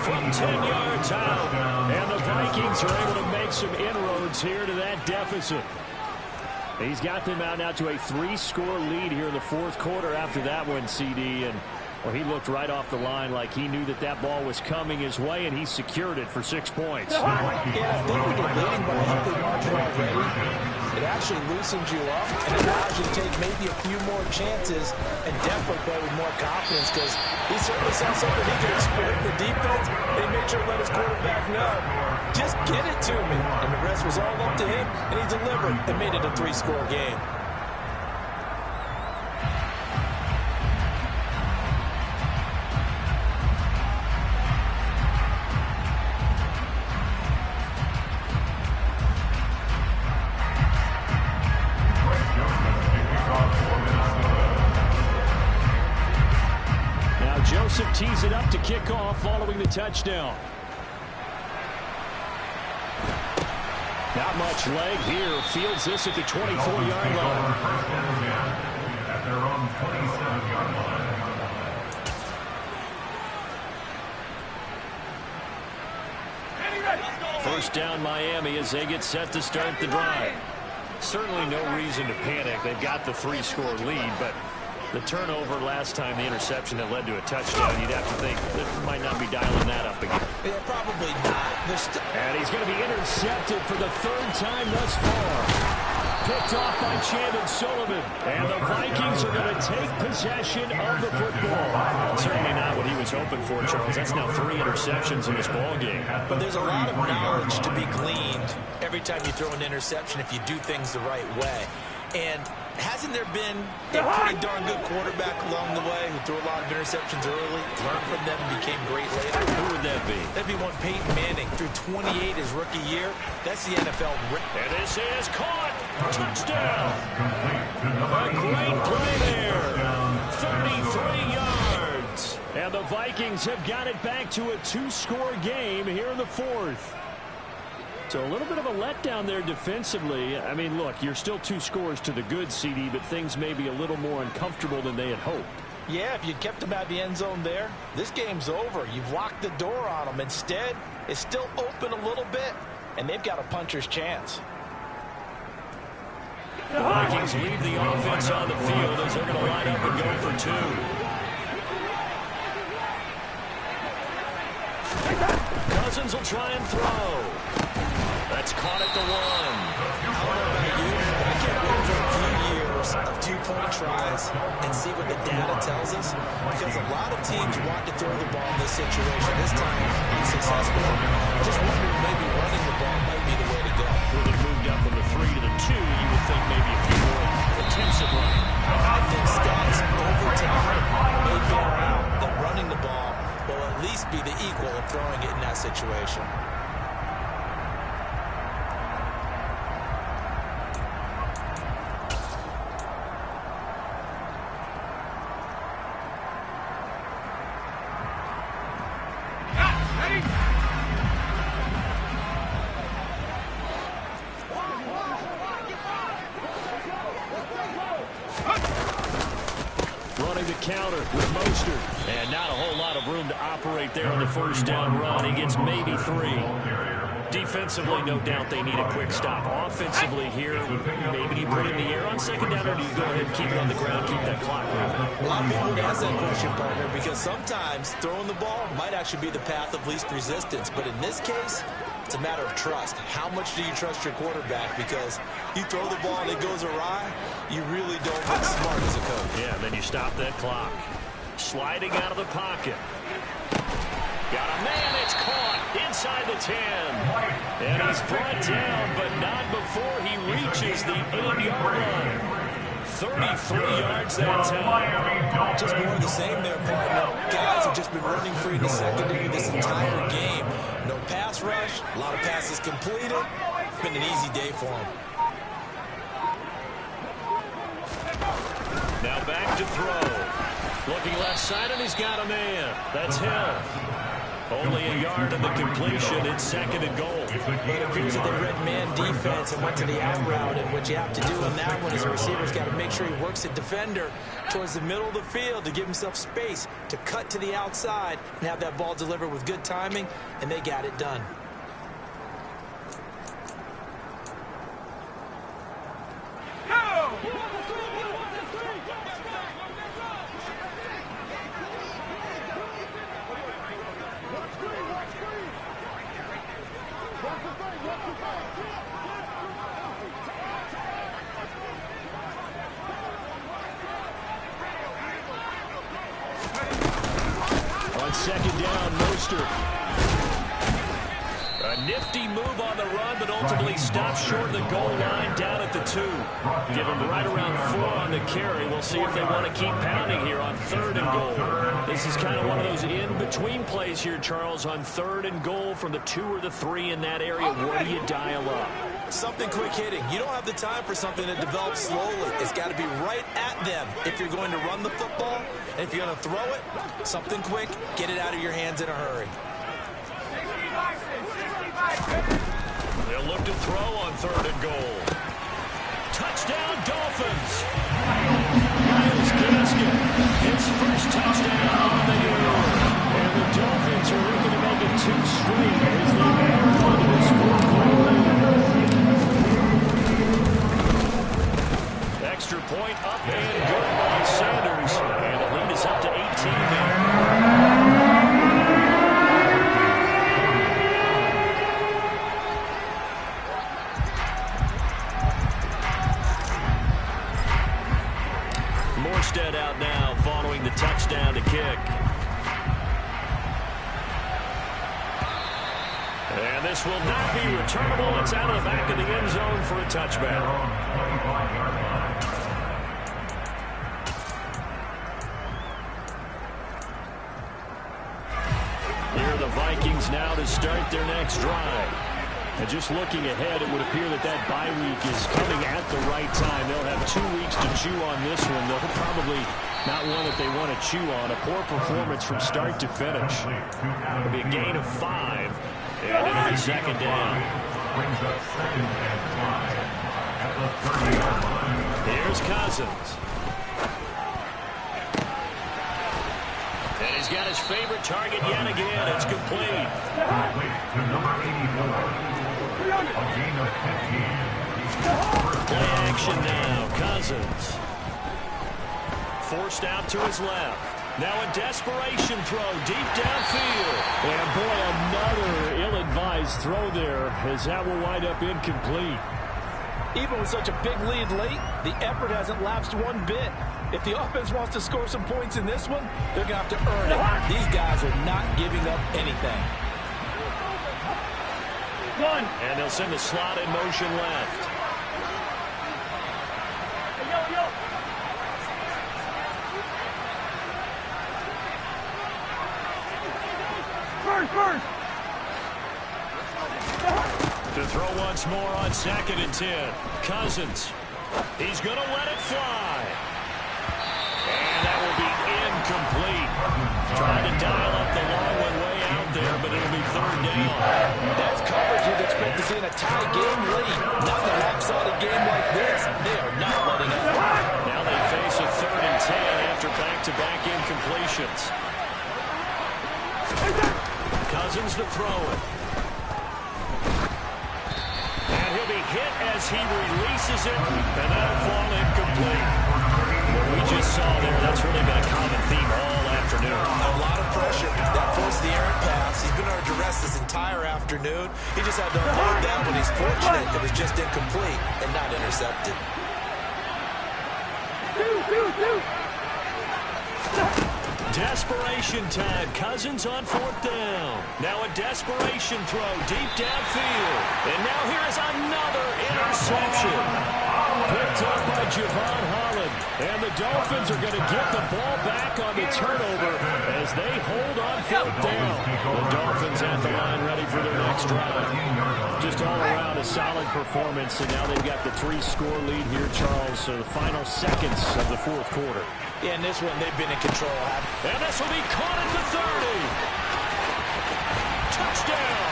From 10 yards out. And the Vikings are able to make some inroads here to that deficit. He's got them out now to a 3-score lead here in the fourth quarter after that one, CD. And, well, he looked right off the line like he knew that that ball was coming his way, and he secured it for 6 points. Yeah, I think when you're leading by a healthy margin already, it actually loosens you up and allows you to take maybe a few more chances and definitely play with more confidence because he certainly saw something he could exploit in the defense, and he made sure to let his quarterback know, just get it to me. And the rest was all up to him, and he delivered and made it a 3-score game. Joseph tees it up to kick off following the touchdown. Not much leg here. Fields this at the 24-yard line. At their own 27-yard line. First down Miami as they get set to start the drive. Certainly no reason to panic. They've got the 3-score lead, but the turnover last time, the interception that led to a touchdown, you'd have to think that might not be dialing that up again. Yeah, probably not. And he's going to be intercepted for the 3rd time thus far. Picked off by Chandon Sullivan. And the Vikings are going to take possession of the football. Certainly not what he was hoping for, Charles. That's now 3 interceptions in this ballgame. But there's a lot of knowledge to be gleaned every time you throw an interception if you do things the right way. And hasn't there been a pretty darn good quarterback along the way who threw a lot of interceptions early, learned from them, and became great later? Who would that be? That'd be one Peyton Manning. Threw 28 his rookie year. That's the NFL. And this is caught. Touchdown. A great play there. 33 yards. And the Vikings have got it back to a 2-score game here in the 4th. So a little bit of a letdown there defensively. I mean, look, you're still 2 scores to the good, CD, but things may be a little more uncomfortable than they had hoped. Yeah, if you kept them out of the end zone there, this game's over. You've locked the door on them. Instead, it's still open a little bit, and they've got a puncher's chance. The Vikings leave the offense on the field as they're going to line up and go for 2. Cousins will try and throw. That's caught at the 1. I don't know about you, but I can't wait for a few years of 2-point tries and see what the data tells us. Because a lot of teams want to throw the ball in this situation. This time, unsuccessful. Just wondering maybe running the ball might be the way to go. Well, they moved up from the 3 to the 2. You would think maybe a few more attempts at running. I think stats over time may bear out that running the ball will at at least be the equal of throwing it in that situation. Running the counter with Mostert. And not a whole lot of room to operate there on the first down run. He gets maybe 3. Defensively, no doubt they need a quick stop. Offensively here, maybe do you put it in the air on second down, or do you go ahead and keep it on the ground, keep that clock moving? A lot of people would ask that question, partner, because sometimes throwing the ball might actually be the path of least resistance. But in this case, it's a matter of trust. How much do you trust your quarterback? Because you throw the ball and it goes awry, you really don't look smart as a coach. Yeah, then you stop that clock. Sliding out of the pocket. Got a man, it's caught inside the 10. And he's brought down, but not before he reaches the 8-yard line. 33 yards that time. Just more of the same there, partner. Guys have just been running free in the secondary this entire game. No pass rush, a lot of passes completed. It's been an easy day for him. Now back to throw. Looking left side, and he's got a man. That's Hill. Only a yard in the completion. It's 2nd and goal. But it appears that they read man defense and went to the out route. And what you have to do on that one is the receiver's got to make sure he works the defender towards the middle of the field to give himself space to cut to the outside and have that ball delivered with good timing, and they got it done. On second down, Mostert. A nifty move on the run, but ultimately stops short of the goal line down at the 2. Give him right around 4 on the carry. We'll see if they want to keep pounding here on 3rd and goal. This is kind of one of those in-between plays here, Charles, on 3rd and goal from the 2 or the 3 in that area. Where do you dial up? Something quick hitting. You don't have the time for something that develops slowly. It's got to be right at them if you're going to run the football. And if you're going to throw it, something quick, get it out of your hands in a hurry. They'll look to throw on 3rd and goal. Touchdown, Dolphins. Myles Gaskin, his first touchdown on the year. And the Dolphins are looking to make it 2 straight as they marathon this 4th quarter. Extra point up and good by Sanders. And the lead is up to 18 now. Morstead out now following the touchdown to kick. And this will not be returnable. It's out of the back of the end zone for a touchback. Here are the Vikings now to start their next drive. And just looking ahead, it would appear that that bye week is coming at the right time. They'll have 2 weeks to chew on this one. They'll probably not one that they want to chew on. A poor performance from start to finish. It'll be a gain of 5. And it'll be 2nd down. Brings up 2nd and 5 at the 30-yard line. Here's Cousins. And he's got his favorite target yet again. It's complete. Complete to number 84. A gain of 15. Play action now. Cousins. Forced out to his left. Now a desperation throw deep downfield. And boy, another ill-advised throw there as that will wind up incomplete. Even with such a big lead late, the effort hasn't lapsed one bit. If the offense wants to score some points in this one, they're going to have to earn it. These guys are not giving up anything. And they'll send the slot in motion left. first. To throw once more on 2nd and 10. Cousins. He's going to let it fly. And that will be incomplete. Trying to dial up the long one way out there, but it'll be 3rd down. That's coverage you'd expect to see in a tie game late. Not in a lopsided game like this. They are not letting up. Now they face a 3rd and 10 after back-to-back incompletions. Cousins to throw it. And he'll be hit as he releases it, and that'll fall incomplete. What we just saw there, that's really been a common theme all afternoon. A lot of pressure. That forced the errant pass. He's been under duress this entire afternoon. He just had to unload that, but he's fortunate it was just incomplete and not intercepted. Desperation time. Cousins on 4th down. Now a desperation throw deep downfield. And now here is another interception. Picked up by Javon Holland. And the Dolphins are going to get the ball back on the turnover as they hold on 4th down. The Dolphins at the line ready for their next drive. Just all around a solid performance, and now they've got the 3-score lead here, Charles. So the final seconds of the 4th quarter. Yeah, in this one, they've been in control. And this will be caught at the 30. Touchdown.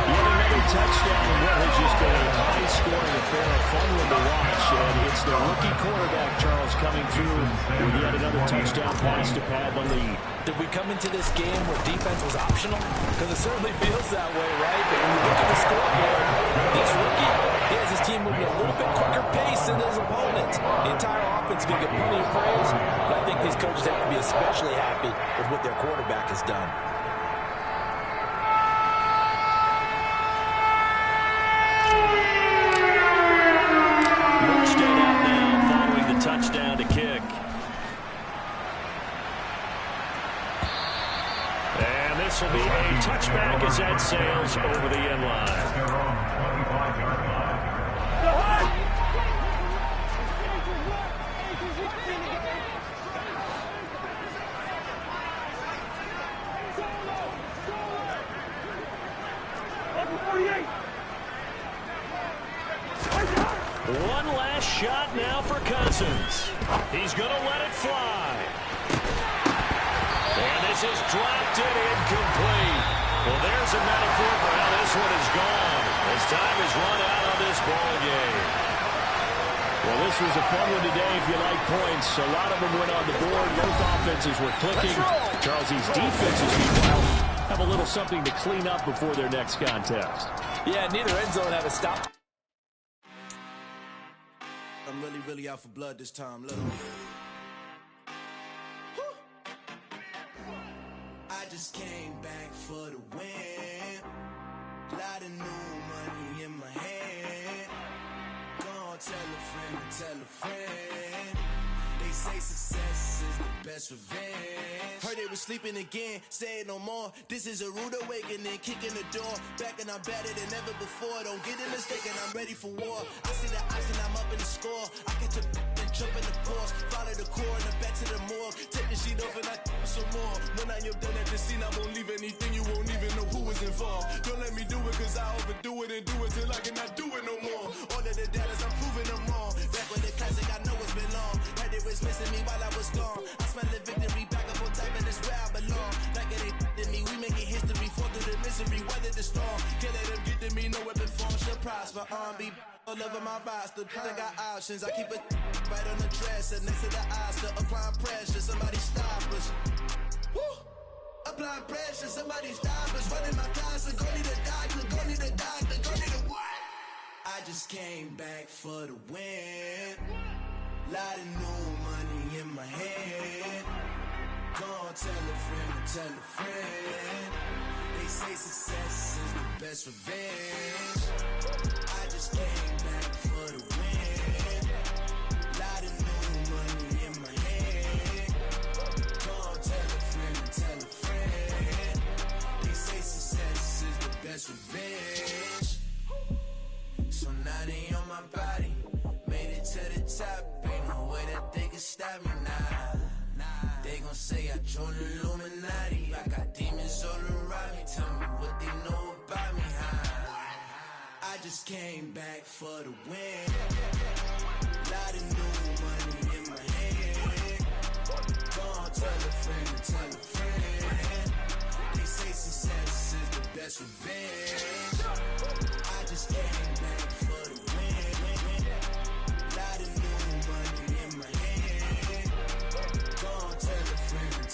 Yet another touchdown in what has just been a high-scoring affair, a fun one to watch. And it's the rookie quarterback, Charles, coming through with yet another touchdown pass to pad the lead. Did we come into this game where defense was optional? Because it certainly feels that way, right? But when you look at the scoreboard, this rookie, he has his team moving a little bit quicker pace than his opponents. The entire offense can get plenty of praise, but I think these coaches have to be especially happy with what their quarterback has done. Marched out now following the touchdown to kick. And this will be a touchback as that sails over the end line. One last shot now for Cousins. He's going to let it fly. And this is dropped and incomplete. Well, there's a metaphor for how this one is gone as time is run out on this ball game. Well, this was a fun one today if you like points. A lot of them went on the board. Both offenses were clicking. Charles, these defenses, meanwhile, have a little something to clean up before their next contest. Yeah, neither end zone had a stop. I'm really out for blood this time, look. I just came back for the win. Lot of new money in my hand. Gonna tell a friend. They say success is the best revenge. Heard they were sleeping again, say it no more. This is a rude awakening, kicking the door. Back and I'm better than ever before. Don't get it mistaken, I'm ready for war. I see the option, I'm up in the score. I catch a and jump in the course. Follow the core and the back to the morgue. Take the sheet off and I some more. When I am done at the scene, I won't leave anything. You won't even know who is involved. Don't let me do it, cause I overdo it and do it till I cannot do it no more. All of the doubters, I'm proving them wrong. Back with the classic, I know it's been long. Heard they was missing me while I was gone. I smell the victory, back up on time, and it's where I belong. Like it ain't to me, we making history. Fall through the misery, weather the storm. Can't let them get to me, no weapon form should prosper. Be all over my roster, I got options. I keep it right on the dresser, next to the Oscar. Applying pressure, somebody stop us. Woo! Applying pressure, somebody stop us. Running my closet, go need a doctor, go need a doctor, go need a what? I just came back for the win. Lot of new money in my hand. Gonna tell a friend. They say success is the best revenge. I just came back for the win. Lot of new money in my hand. Gonna tell a friend. They say success is the best revenge. So now they on my body. Made it to the top. Ain't no way that they can stop me now. They gon' say I joined the Illuminati. I got demons all around me. Tell me what they know about me, huh? I just came back for the win. Lot of new money in my hand. Go on, tell a friend, tell a friend. They say success is the best revenge. I just came back for the win. Lot of new money in my hand. Go on, tell a friend.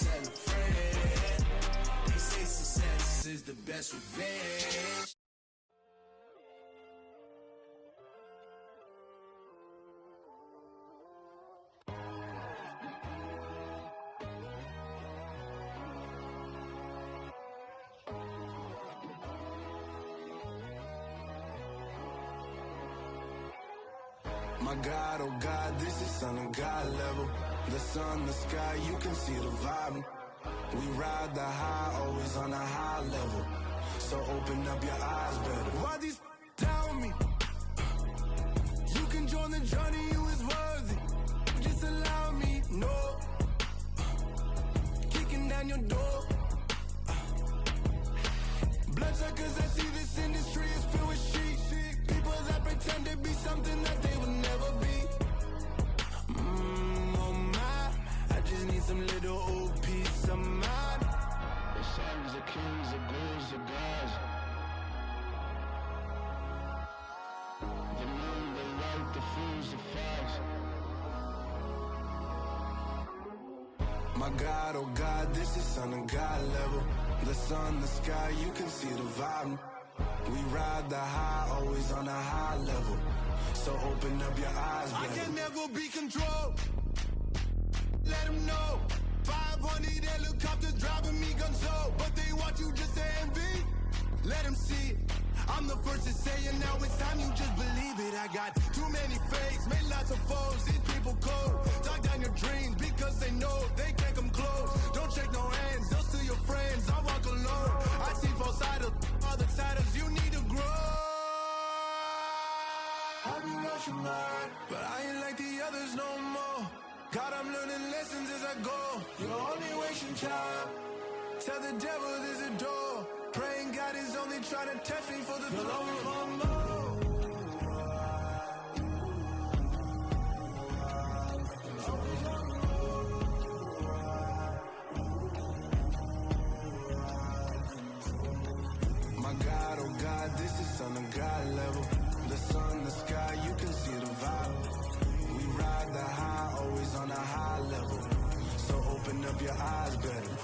They say success is the best revenge. My God, oh God, this is Son of God level. The sun, the sky, you can see the vibe. We ride the high, always on a high level. So open up your eyes better. Why these tell me? You can join the journey, you is worthy. Just allow me, no. Kicking down your door. Bloodsuckers, I see this industry is filled with sheep. People that pretend to be something that they will never be. Oh my, I just need some little old peace of mind. The sons of kings, the ghouls, the gods. The moon, the light, the fools, the facts. My God, oh God, this is Son of God level. The sun, the sky, you can see the vibe. We ride the high, always on a high level. So open up your eyes, baby. I can never be controlled. Let them know. 500 helicopters driving me gunso. But they want you just to envy. Let them see it. I'm the first to say it, now it's time you just believe it. I got too many fakes, made lots of foes. These people cold. Talk down your dreams because they know they can't come close. Don't shake no hands, they'll steal your friends. I walk alone. I see both sides, other titles, you need to grow. I've been rushing mine, but I ain't like the others no more. God, I'm learning lessons as I go. You're only wasting time. Tell the devil there's a door. Praying God is only trying to test me for the throne. My God, oh God, this is Son of God level. The sun, the sky, you can see the vibe. We ride the high, always on a high level. So open up your eyes better.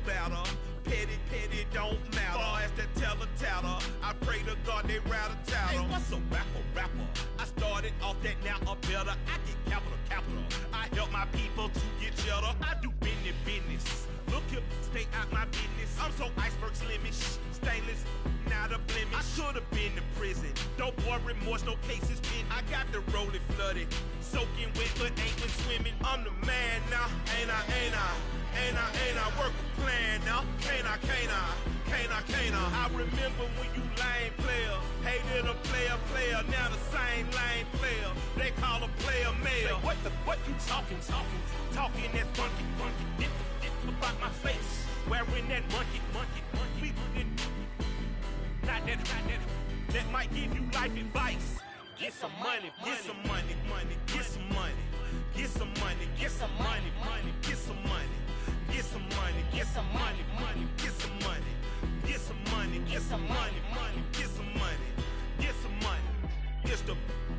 Battle. Petty, don't matter. Far as that teller-tatter, I pray to God they rattle-tattle. Hey, what's a rapper? I started off that, now I'm better. I get capital. I help my people to get cheddar. I do business. Look here, stay out my business. I'm so iceberg slimish, stainless, not a blemish. I should've been to prison. Don't boy remorse, no cases pinned. I got the rolling flooded, soaking wet, but ain't been swimming. I'm the man now, ain't I work a plan now. Can't I? I remember when you lame player, hated a player, now the same lame player. They call a player mayor. Say, what you talking that funky. Get about my face, wearing that monkey. We not that might give you life advice. Get some money. It's the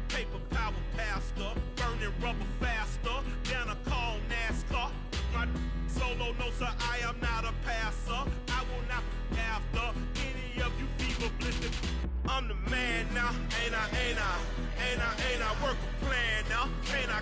paper power pastor, burning rubber faster, down a call NASCAR. My solo, no sir, I am not a passer. I will not after any of you fever blistered. I'm the man now, ain't I? Work a plan now, can't I?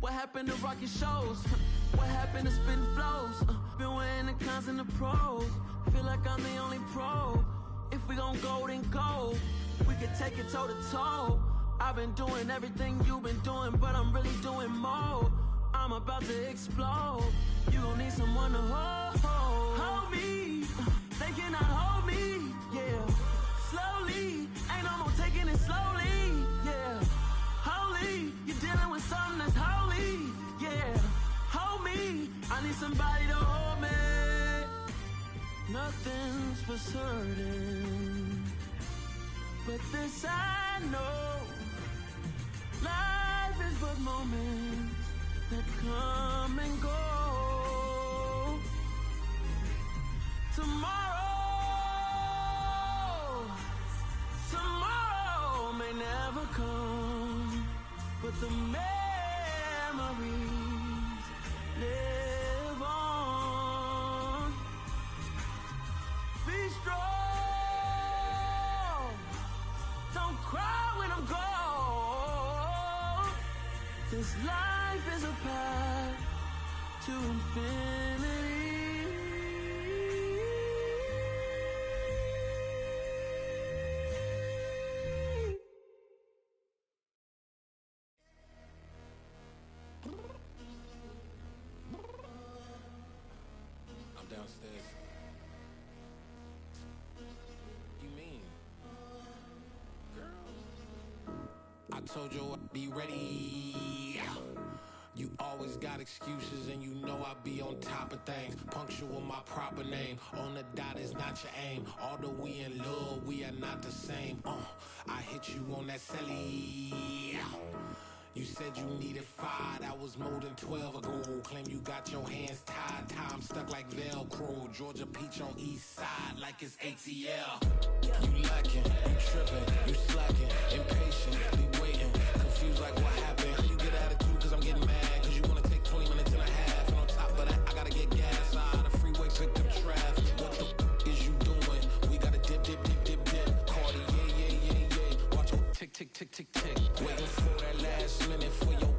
What happened to rocking shows? What happened to spitting flows? Been weighing the cons and the pros. Feel like I'm the only pro. If we gon' go, then go. We can take it toe to toe. I've been doing everything you've been doing, but I'm really doing more. I'm about to explode. You gon' need someone to hold me. They cannot hold me, yeah. Slowly, ain't no more taking it slowly, yeah. Holy, you're dealing with something that's holy, yeah. Hold me, I need somebody to hold me. Nothing's for certain, but this I know. Life is but moments that come and go. Tomorrow may never come, but the memories live on. Be strong, don't cry when I'm gone. This life is a path to infinity. I'm downstairs. You mean? Girl, I told you I'd be ready. You always got excuses and you know I be on top of things. Punctual my proper name. On the dot is not your aim. Although we in love, we are not the same. I hit you on that celly. You said you needed 5, that was more than 12 ago. Claim you got your hands tied, time stuck like Velcro. Georgia peach on east side like it's ATL. You lacking, you tripping, you slacking, impatient, be waiting, confused like what happened. You get attitude cause I'm getting mad, cause you wanna take 20 minutes and a half. And on top of that, I gotta get gas out of the freeway, pick up traffic. What the is you doing? We gotta dip. Cardi, yeah. Watch your tick. Waiting for that last minute for your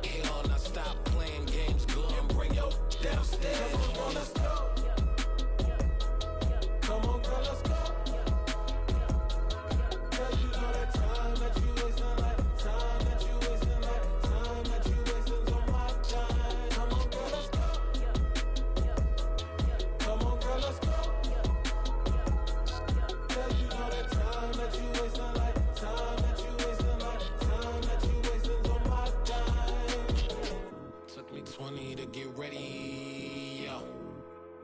hell. Now stop playing games, go and bring your downstairs. Come on, let's go. Come on, girl, let's go. Girl, you know that time that you wasting, like time that you wasting, like time that you wasting on my time. Come on, girl, let's go. Come on, girl, let's go. Girl, you know that time that you wasting, like time that you wasting, like time that you wasting on my time. Took me 20 to get ready, yo.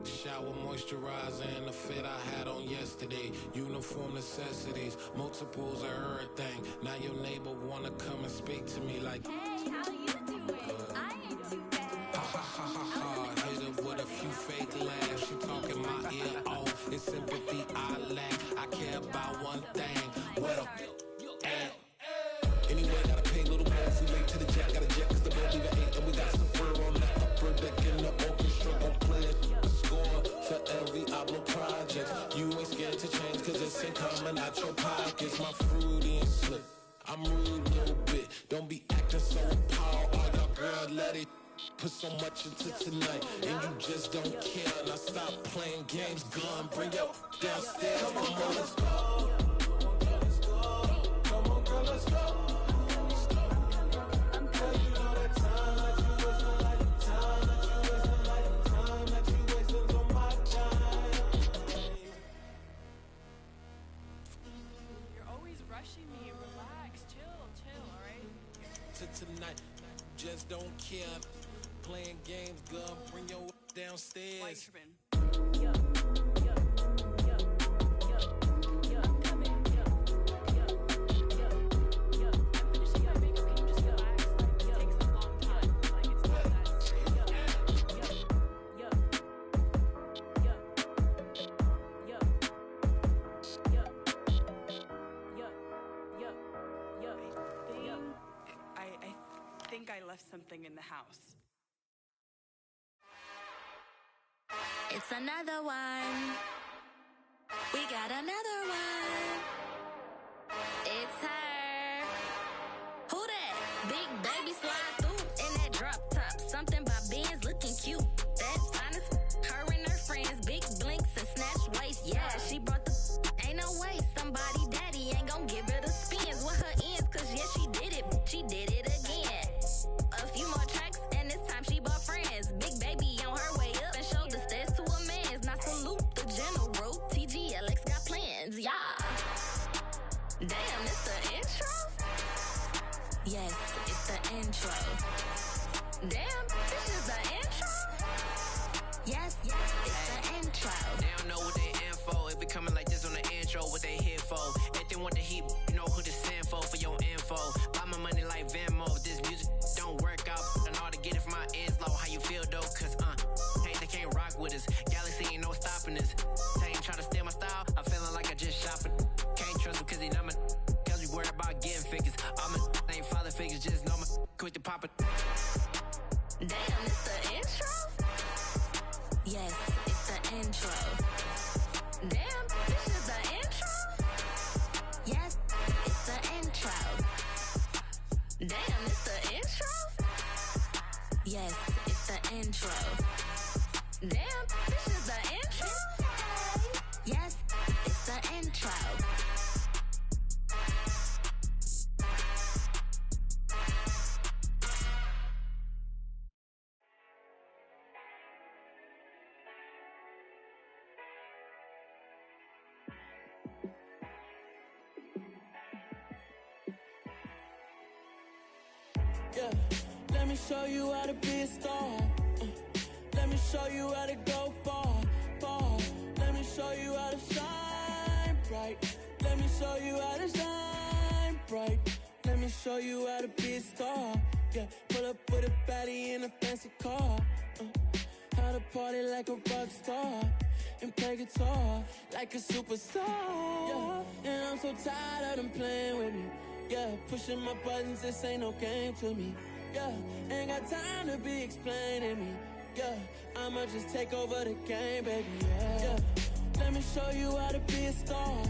Shower, moisturizer, and the fit I had on yesterday. Uniform necessities, multiples of everything. Now your neighbor wanna come and speak to me like, hey, how you doing? I ain't too bad. Ha. Hit her with a few fake laughs. She talking my ear off. It's sympathy I lack. I care about one thing. What up? Anyway, gotta pay a little more if we late to the jet. Got a jet cause the boat leave at 8. And we got some fur on the upper deck in the orchestra. Gon' play it. Score for every Oblo project. You ain't scared to change cause it's ain't coming out your pockets. My fruity and slip. I'm rude a little bit. Don't be acting so appalled. All y'all girl, let it put so much into tonight. And you just don't care. Now stop playing games. Gun, bring your downstairs. Come on, girl, let's go. Come on, girl, let's go. Girl, you know that time that you wasting, like time that you wasting, like time that you wasting on my time. You're always rushing me. Relax, chill, alright? To tonight, just don't care. Playing games, girl, bring your downstairs. Why you tripping? I think I left something in the house. It's another one. We got another one. It's her. Who that? Big baby slide through in that something about Benz looking cute. That's honest. Her and her friends, big blinks and snatch waist. Yeah, she brought the ain't no way. Somebody daddy ain't gon' give her the spins with her ends. Cause yeah, she did it. She did it again. A few more tracks and this time she bought friends. Big baby on her way up and showed the stairs to a man's. Now salute the general. TGLX got plans. Yeah. Damn, it's the intro? Yes, it's the intro. Damn, this is the intro? Yes, it's the intro. They don't know what they in for. If we coming like this on the intro, what they here for? If they want the heat, you know who to send for your info. Buy my money like Venmo. If this music don't work out, I know how to get it from my ends low. How you feel though? Cause hey, they can't rock with us. Galaxy ain't no stopping us. They ain't trying to steal my style. I'm feeling like I just shot for. Can't trust him cause he numb. Cause we worried about getting figures. All my ain't father figures, just know my quick to pop it. Damn, it's the intro? Yes, it's the intro. Damn, this is the intro? Yes, it's the intro. Damn, it's the intro? Yes, it's the intro. Damn, this is the intro? Yes, it's the intro. Yeah, let me show you how to be a star. Let me show you how to go far, far. Let me show you how to shine bright. Let me show you how to shine bright. Let me show you how to be a star. Yeah, pull up with a baddie in a fancy car. How to party like a rock star and play guitar like a superstar. Yeah, and I'm so tired of them playing with me. Yeah, pushing my buttons, this ain't no game to me. Yeah, ain't got time to be explaining me. Yeah, I'ma just take over the game, baby. Yeah, let me show you how to be a star.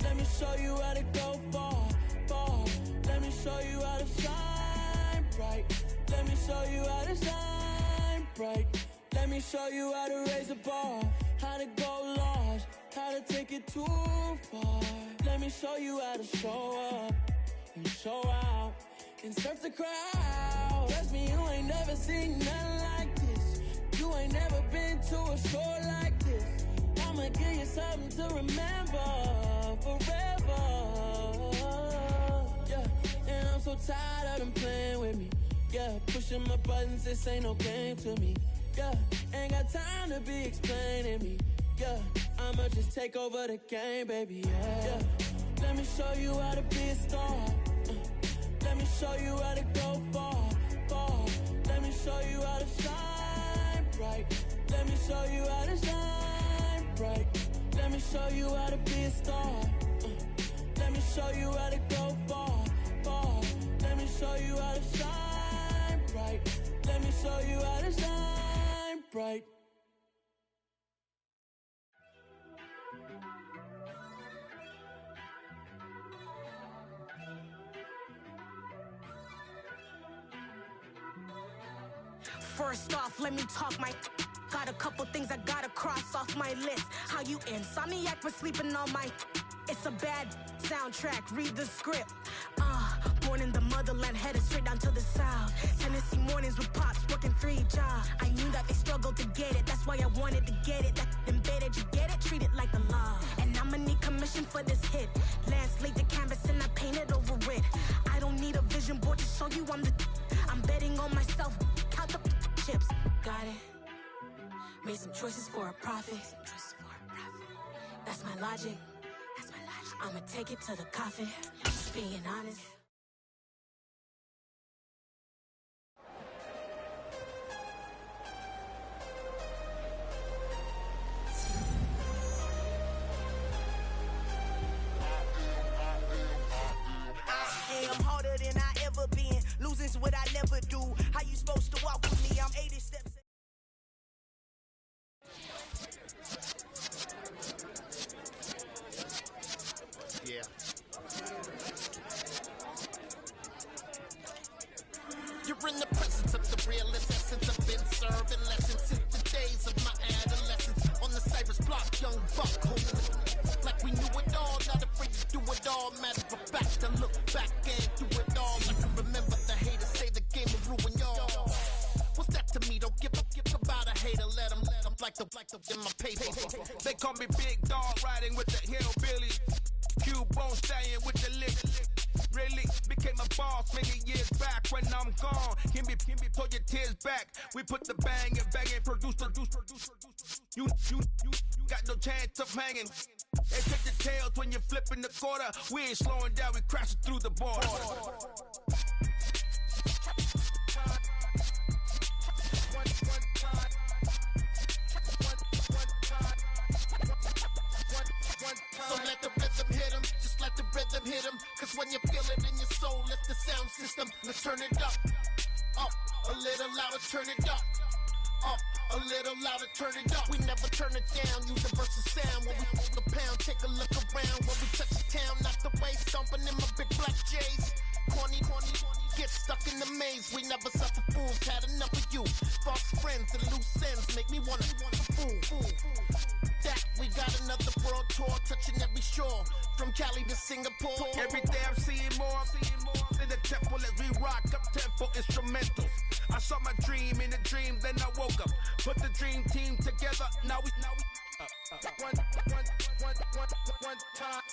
Let me show you how to go far, far. Let me show you how to shine bright. Let me show you how to shine bright. Let me show you how to raise the bar, how to go large, how to take it too far. Let me show you how to show up and show out and surf the crowd. Trust me, you ain't never seen nothing like this. You ain't never been to a show like this. I'ma give you something to remember forever. Yeah, and I'm so tired of them playing with me. Yeah, pushing my buttons, this ain't no game to me. Yeah, ain't got time to be explaining me. Yeah, I'ma just take over the game, baby. Yeah, let me show you how to be a star. Let me show you how to go far, far. Let me show you how to shine bright. Let me show you how to shine bright. Let me show you how to be a star. Let me show you how to go far, far. Let me show you how to shine bright. Let me show you how to shine bright. First off, let me talk my. Got a couple things I gotta cross off my list. How you insomniac for sleeping on my. It's a bad soundtrack, read the script. Born in the motherland, headed straight down to the south. Tennessee mornings with pops, working 3 jobs. I knew that they struggled to get it, that's why I wanted to get it. That embedded, you get it, treat it like the law. And I'ma need commission for this hit. Lance laid the canvas and I painted over it. I don't need a vision board to show you I'm betting on myself, count the chips. Got it. Made some choices for a profit. That's my logic. I'ma take it to the coffin. Just being honest. I'm harder than I ever been. Losing's what I never do. How you supposed to walk with me? I'm 80 steps. Yeah. You're in the presence of the realest essence. I've been serving lessons since the days of my adolescence. On the Cypress block, young buck, holding it like we knew it all. Not afraid to do it all. Matter of fact, I look back and do it all. I can remember the haters say the game will ruin y'all. What's that to me? Don't give about a hater. Let them like the in my paper. They call me Big Dog, riding with the hillbilly. Q-Bone stallion with the lick. Really became a boss many years back. When I'm gone, can be pull your tears back. We put the bang and produce. You got no chance of hanging. They take the tails when you're flipping the quarter. We ain't slowing down, we crashing through the border. So let the rhythm hit him, just let the rhythm hit him. Cause when you feel it in your soul, lift the sound system. Let's turn it up, a little louder, turn it up, a little louder, turn it up. We never turn it down, universal sound. When we hold the pound, take a look around. When we touch the town, knock the way, stomping in my big black J's. Corny, get stuck in the maze. We never suffer fools, had enough of you. False friends and loose ends make me wanna fool. That we got another world tour, touching every shore, from Cali to Singapore. Every day I'm seeing more in the temple as we rock up tempo instrumentals. I saw my dream in a dream, then I woke up. Put the dream team together, now we one time.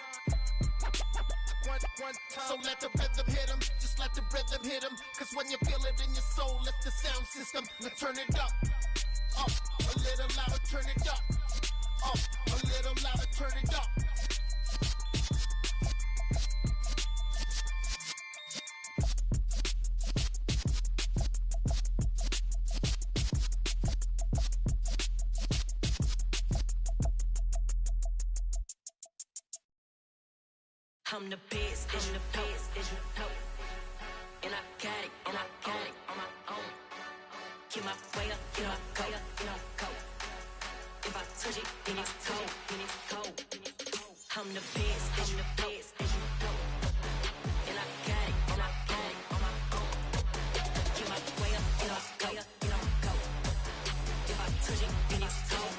So let the rhythm hit him, just let the rhythm hit him. Cause when you feel it in your soul, lift the sound system. Let's turn it up, a little louder, turn it up, a little louder, turn it up. I'm the best, and you know. And I got it on my own. Get my way up, get my go. If I touch it, then it's cold. I'm the best, and you know. And I got it on my own. Get my way up, get my go. If I touch it, then it's cold.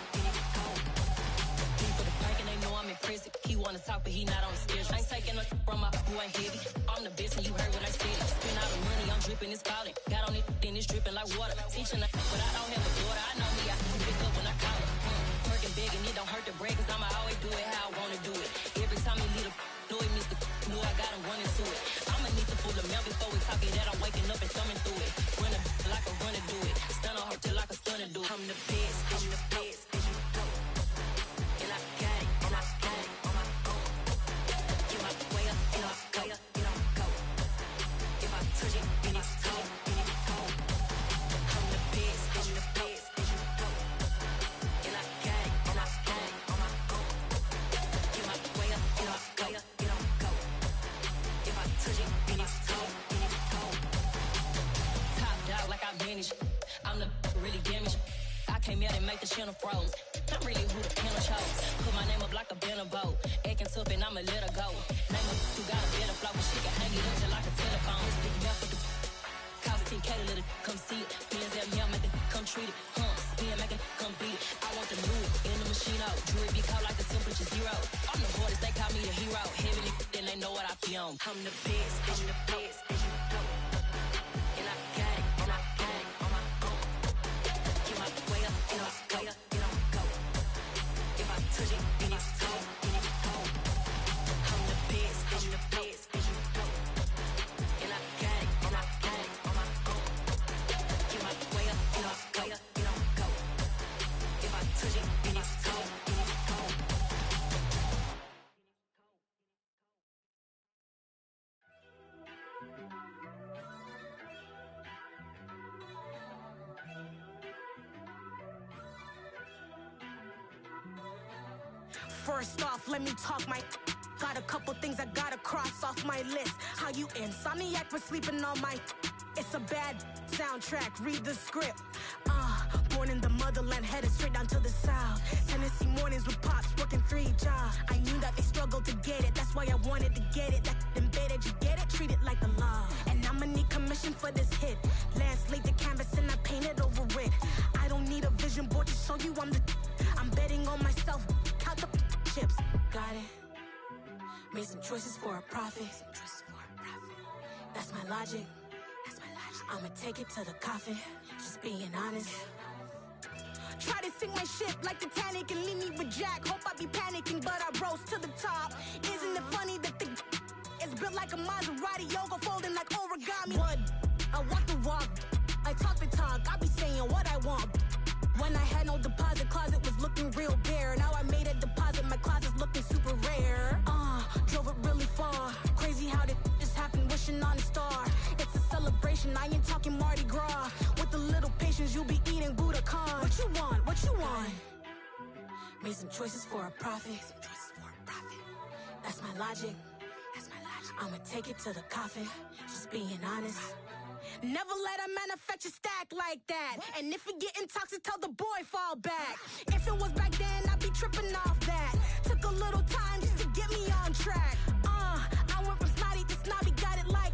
He for the park and they know I'm impressive. He wanna talk, but he not on the schedule. I ain't taking no from my boy ain't heavy. I'm the best and you heard what I said. Spend all the money, I'm dripping, it's falling. Got on it, then it's dripping like water. Teaching her, but I don't have a daughter. I know me, I can pick up when I call her. Working big and it don't hurt to break, cause I'ma always do it how I wanna do it. Every time he lead a know it means the know I got him running to it. I'ma need the full amount before we talk it that I'm waking up and thumbing through it. Run a like a runner do it. Stun on her till like a stunner do it. I'm the best, and you know. And I got it on my own. Get my way up, get my go. If I touch it, then it's cold. I'm the best, and you know. And I got it on my own. Get my way up, get my go. If I touch it, then it's cold. Top dog like I vanished. I'm the really damaged. I came out and make the channel froze. I'm really who the panel chose. Put my name up like a banner boat. Acting tough and I'ma let her go. Name her who got a better flow, but she can hang it up just like a telephone. Stick me up with the cost 10K to let it come see it. Bands at me, I make it come treat it. Spin, make it come beat it. I want the new in the machine out. Jewelry be called like the temperature zero. I'm the hardest, they call me the hero. Heavily, then they know what I be on. I'm the best, and you know. And I got it on my own. Get my way up, get my go. If I touch it, then it's cold. I'm the best, and you know. And I got it on my own. Get my way up, get my go. If I touch it, then it's cold. First off, let me talk my. Got a couple things I gotta cross off my list. How you insomniac for sleeping on my. It's a bad soundtrack, read the script. Born in the motherland, headed straight down to the south. Tennessee mornings with pops, working 3 jobs. I knew that they struggled to get it, that's why I wanted to get it. That embedded, you get it, treat it like the law. And I'ma need commission for this hit. Lance laid the canvas and I show you I'm the. I'm betting on myself. Count the chips. Got it. Made some choices for a profit. That's my logic. I'ma take it to the coffin. Just being honest. Try to sink my ship like Titanic and leave me with Jack. Hope I be panicking, but I rose to the top. Isn't it funny that the is built like a Maserati, yoga folding like origami? What? I walk the walk, I talk the talk. I be saying what I want. When I had no deposit, closet was looking real bare. Now I made a deposit, my closet's looking super rare. Drove it really far. Crazy how that just happened, wishing on a star. It's a celebration, I ain't talking Mardi Gras. With a little patience, you'll be eating Budokan. What you want? What you want? Made some choices for a profit. That's my logic. I'ma take it to the coffin. Just being honest. Never let a manufacture stack like that. And if it getting toxic, tell the boy fall back. If it was back then, I'd be tripping off that. Took a little time just to get me on track. I went from snotty to snobby, got it like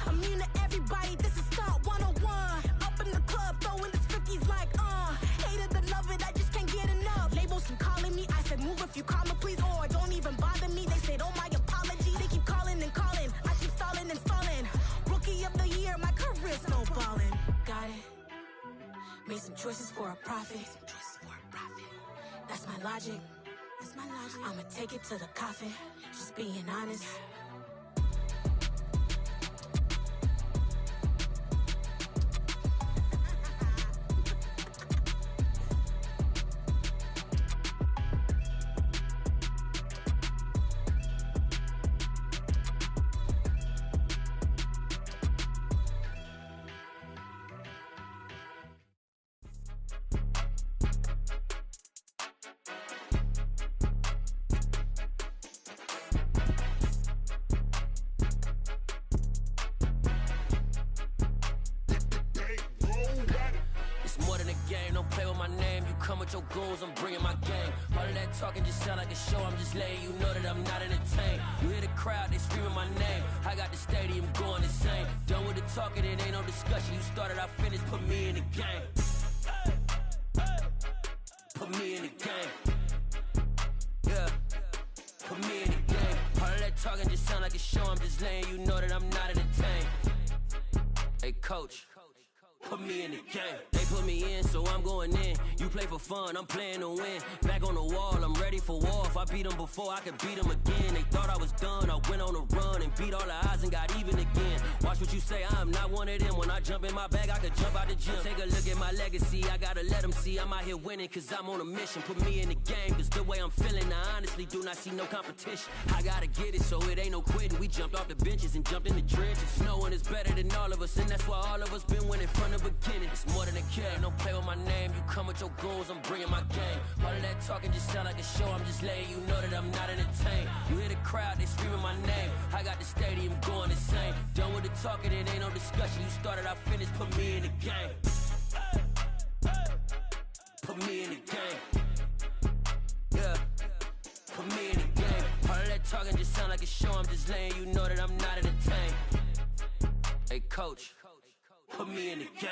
immune to everybody, this is stunt 101. Up in the club, throwing the 50s like hate it or love it, I just can't get enough. Labels keep calling me, I said move if you call me please, or don't even bother me. They said oh my apology, they keep calling and calling. I keep stalling and stalling. Rookie of the year, my career snowballing. Got it. Made some choices for a profit. That's my logic. I'ma take it to the coffin. Just being honest. Your goals, I'm bringing my game. All of that talking just sound like a show. I'm just letting you know that I'm not entertained. You hear the crowd, they screaming my name. I got the stadium going insane. Done with the talking, it ain't no discussion. You started, I finished, put me in the game. Put me in the game. Yeah, put me in the game. All of that talking just sound like a show. I'm just letting you know that I'm not entertained. Hey, coach. Put me in the game. They put me in, so I'm going in. You play for fun, I'm playing to win. Back on the wall, I'm ready for war. If I beat them before, I can beat them again. They thought I was done, I went on a run and beat all the odds and got even again. Watch what you say, I'm not one of them. When I jump in my bag, I could jump out the gym. Take a look at my legacy, I gotta let them see I'm out here winning, cause I'm on a mission. Put me in the game, cause the way I'm feeling, I honestly do not see no competition. I gotta get it, so it ain't no quitting. We jumped off the benches and jumped in the trenches. No one is better than all of us, and that's why all of us been winning from the beginning. It's more than a game, don't play with my name. You come with your goals, I'm bringing my game. All of that talking just sound like a show. I'm just letting you know that I'm not entertained. You hear the crowd, they screaming my name. I got the stadium going insane. Done with the talking, it ain't no discussion. You started, I finished, put me in the game. Put me in the game. Yeah, put me in the game. All of that talking just sound like a show. I'm just letting you know that I'm not entertained. Hey, coach. Put me in the game.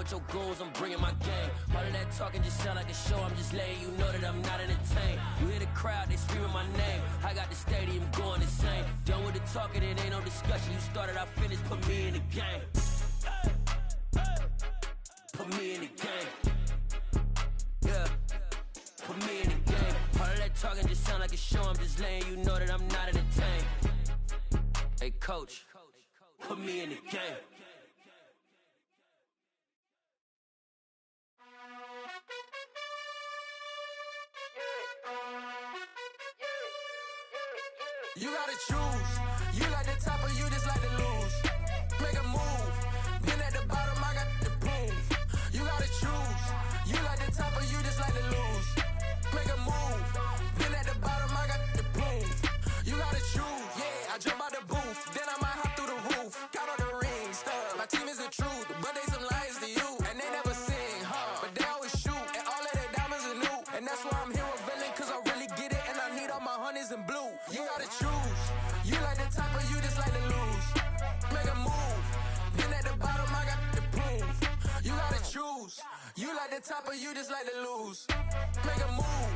Your goals, I'm bringing my game. All of that talking just sound like a show. I'm just letting you know that I'm not entertained. You hear the crowd, they screaming my name. I got the stadium going insane. Done with the talking, it ain't no discussion. You started, I finished, put me in the game. Put me in the game. Yeah, put me in the game. All of that talking just sound like a show. I'm just letting you know that I'm not entertained. Hey, coach, put me in the game. You gotta choose. You like the top or you just like to lose. Make a move. Been at the bottom, I got the proof. You gotta choose. like the top of you just like to lose. Make a move.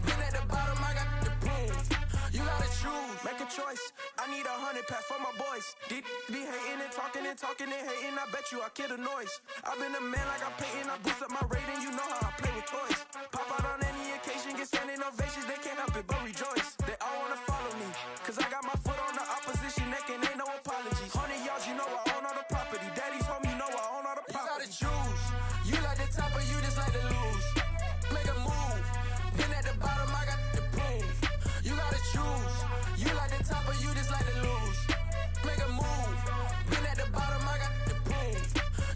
Been at the bottom, I got the proof. You gotta choose, make a choice. I need 100 pack for my boys. These be hating and talking and talking and hating. I bet you I kill the noise. I've been a man like I'm Peyton. I boost up my rating. You know how I play with toys. Pop out on any occasion, get standing ovations. They can't help it but rejoice. They all wanna follow me, cause I got my foot on the opposition neck and ain't no apologies. 100 yards, you know I own all the property. Daddy's home, you know I own all the property. You gotta choose. You like the top or you just like to lose. Make a move. Been at the bottom, I got the proof. You gotta choose. You like the top or you just like to lose. Make a move. Been at the bottom, I got the proof.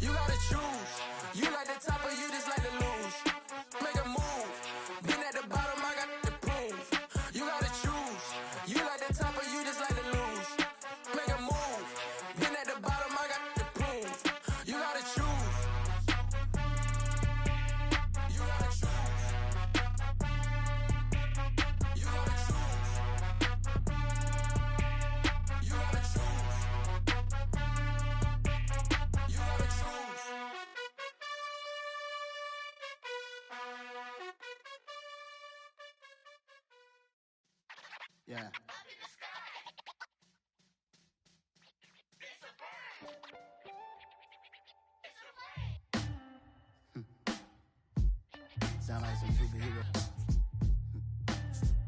You gotta choose. You like the top or you just like to lose. Make a move. Been at the bottom, I got the proof. You gotta choose. You like the top or you just like to lose. Make a move. Been at the bottom, I got the proof. You gotta choose. You gotta choose. You gotta choose. You gotta choose. You gotta choose. Yeah. Sound like some superheroes.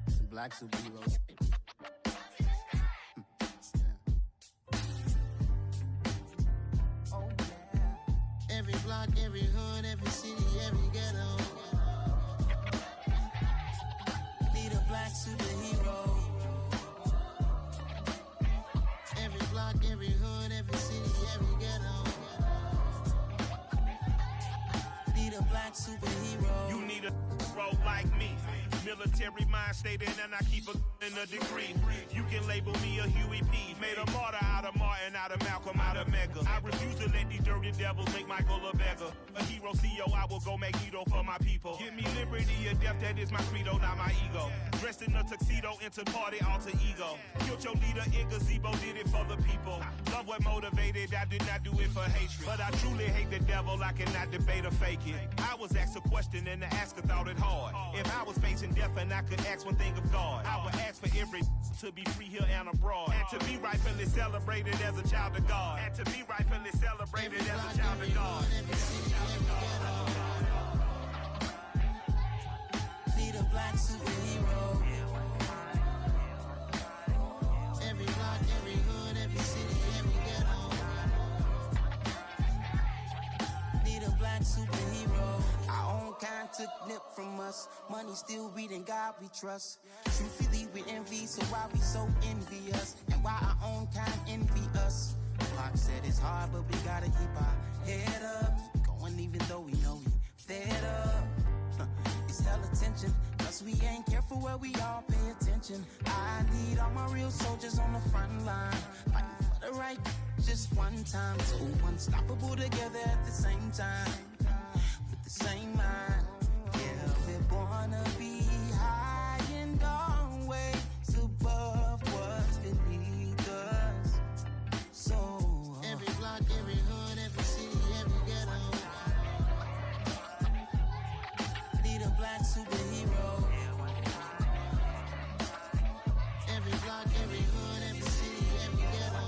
Some black superheroes. Every block, every hood, every city, every ghetto. Need a black superhero. Every block, every hood, every city, every ghetto. Need a black superhero. You need a bro like me. Military mind stated, and I keep in a degree. You can label me a Huey P. Made a martyr out of Martin, out of Malcolm, out of Mega. I refuse to let these dirty devils make Michael a beggar. A hero CEO, I will go Magneto for my people. Give me liberty or death, that is my credo, not my ego. Dressed in a tuxedo, into party, alter ego. Killed your leader in gazebo, did it for the people. Love what motivated, I did not do it for hatred. But I truly hate the devil, I cannot debate or fake it. I was asked a question and the asker thought it hard. If I was facing death and I could ask one thing of God, I would ask for every to be free here and abroad, and to be rightfully celebrated as a child of God, and to be rightfully celebrated as a child of God. Need a black superhero. Every block, every hood, every city, every ghetto. Need a black superhero. Our own kind took nip from us. Money still reading God we trust. Truthfully we envy, so why we so envious? And why our own kind envy us? Pac said it's hard, but we gotta keep our head up. Going even though we know we fed up. It's hell attention, cause we ain't careful where we all pay attention. I need all my real soldiers on the front line, fighting for the right just one time. So unstoppable together at the same time, with the same mind. Yeah, we're gonna be high and always above what's beneath us. So every block, every hood, every city, every ghetto. Need a black superhero. Every block, every hood, every city, every ghetto.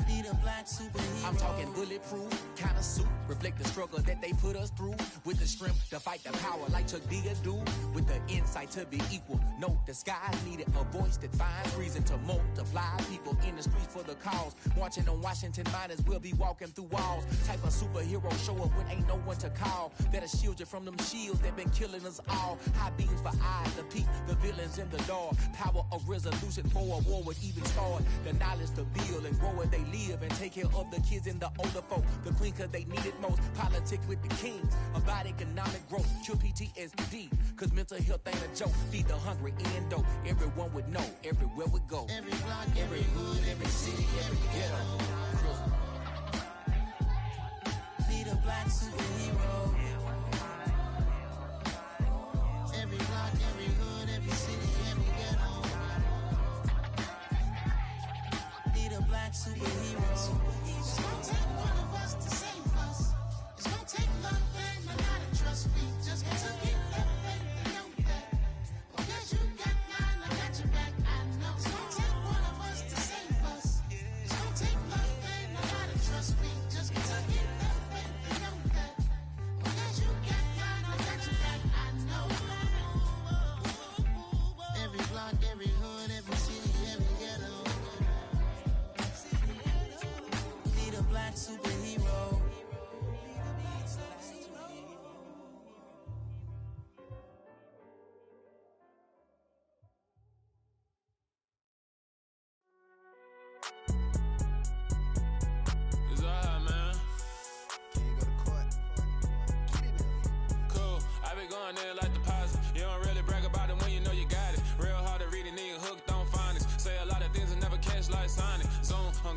Need a black superhero. I'm talking bulletproof kind of suit, reflect the struggle that they put us through, with the strength to fight the power like Chuck D do, with the insight to be equal. Note the skies needed a voice that finds reason to multiply people in the streets for the cause. Marching on Washington, might as well be walking through walls. Type of superhero show up when ain't no one to call. That'll shield you from them shields that been killing us all. High beams for eyes to peek the villains in the dark. Power of resolution for a war would even start. The knowledge to build and grow where they live and take care of the kids and the older folk. The queen cause they need it most. Politics with the kings about economic growth. Cure PTSD cause mental health ain't a joke. Feed the hungry and dope. Everyone would know everywhere we go. Every block, every hood, every city, every ghetto. Need a black superhero. Every block, every hood, every city, every ghetto. Need a black superhero. Take one of us to save us.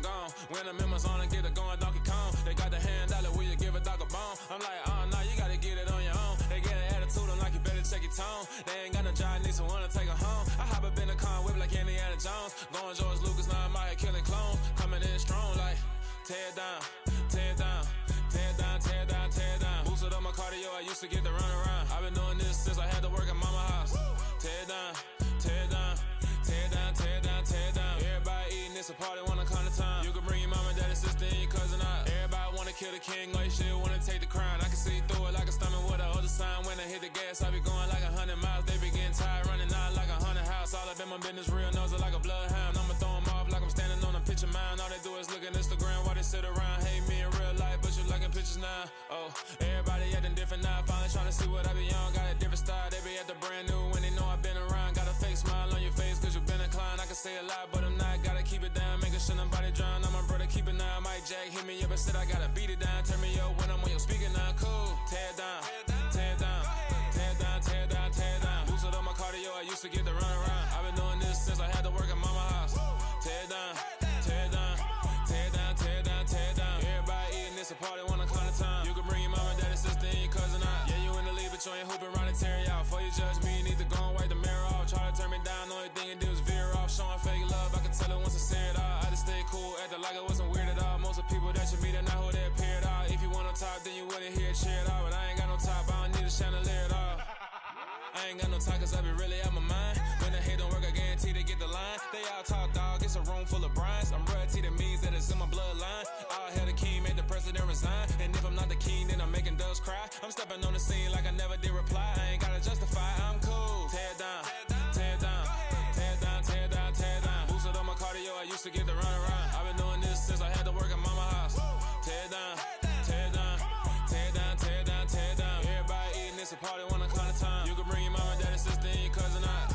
I'm gone. When the members on and get it going, Donkey Kong. They got the hand dollar, will you give a dog a bone? I'm like, oh, no, you gotta get it on your own. They get an attitude, I'm like, you better check your tone. They ain't got no job, need someone to take her home. I hop up in the car, whip like Indiana Jones. Going George Lucas, now I'm out here killing clones. Coming in strong like, tear it down, tear it down. Tear it down, tear it down, tear it down. Boosted up my cardio, I used to get to run around. I've been doing this since I had to work at mama house. Tear it down, tear it down, tear it down, tear it down, tear it down. Everybody eating, it's a party, wanna come to time. You can bring your mama, daddy, sister, and your cousin out. Everybody wanna kill the king, or you shit wanna take the crown. I can see through it like a stomach with a other sign. When I hit the gas, I be going like 100 miles. They be getting tired, running out like 100 house. All up in my business, real nose like a bloodhound. I'ma throw them off like I'm standing on a picture mound. All they do is look at Instagram while they sit around. Hate me in real life, but you liking pictures now. Oh, everybody acting different now. Finally trying to see what I be on. Got a different style, they be at the brand new when they know I've been around. Got a fake smile on your face cause you been inclined. I can say a lot, but I'm not. Gotta keep it down, making sure nobody drown. I'm my brother, keep it now. Mike Jack hit me up and said I gotta beat it down. Turn me up when I'm on your speaker now. Cool, tear it down, tear it down, tear it down, tear it down, tear it down. Boosted up my cardio, I used to get to run around. I've been doing this since I had to work at mama house. Tear it down, tear it down, tear it down, tear it down, tear it down. Everybody eating, it's a party, wanna come to time. You can bring your mama, daddy, sister, and your cousin out. Yeah, you in the lead, but you ain't hooping around and tear you out. Before you judge me, you need to go and wipe the mirror off. Try to turn me down, the only thing you do is veer off. Showing fake love, I can tell it once I say it all. I just stay cool, acting like it wasn't weird at all. Most of the people that you meet are not who they appear at all. If you want on top, then you wouldn't hear it cheer at all. But I ain't got no top, I don't need a chandelier at all. I ain't got no talk cause I be really out my mind. When the hate don't work, I guarantee they get the line. They all talk dog, it's a room full of brinds. I'm royalty, that means that it's in my bloodline. All hell the king, made the president resign. And if I'm not the king, then I'm making doves cry. I'm stepping on the scene like I never did reply. I ain't gotta justify, I'm cool. Tear it down, tear it down, tear it down, tear it down, tear it down. Boosted up my cardio, I used to get to run around. I've been doing this since I had to work at mama house. Tear it down, tear it down, tear it down, tear it down, tear it down. Everybody eating, it's a party, wanna come to time. You can bring your mama, daddy, sister, and your cousin out.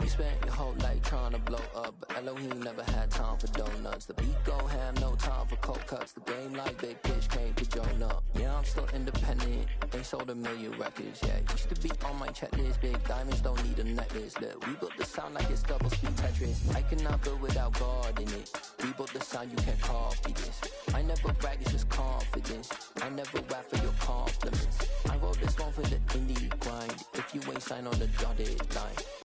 You spent your whole life trying to blow up, but Elohim never had time for donuts. The beat go ham, no time for cold cuts. The game like big pitch came to join up. Yeah, I'm still independent, ain't sold a million records yet. Used to be on my checklist, big diamonds don't need a necklace. Look, we built the sound like it's double speed Tetris. I cannot build without God in it. We built the sound, you can't copy this. I never brag, it's just confidence. I never rap for your compliments. I wrote this one for the indie grind. If you ain't signed on the dotted line,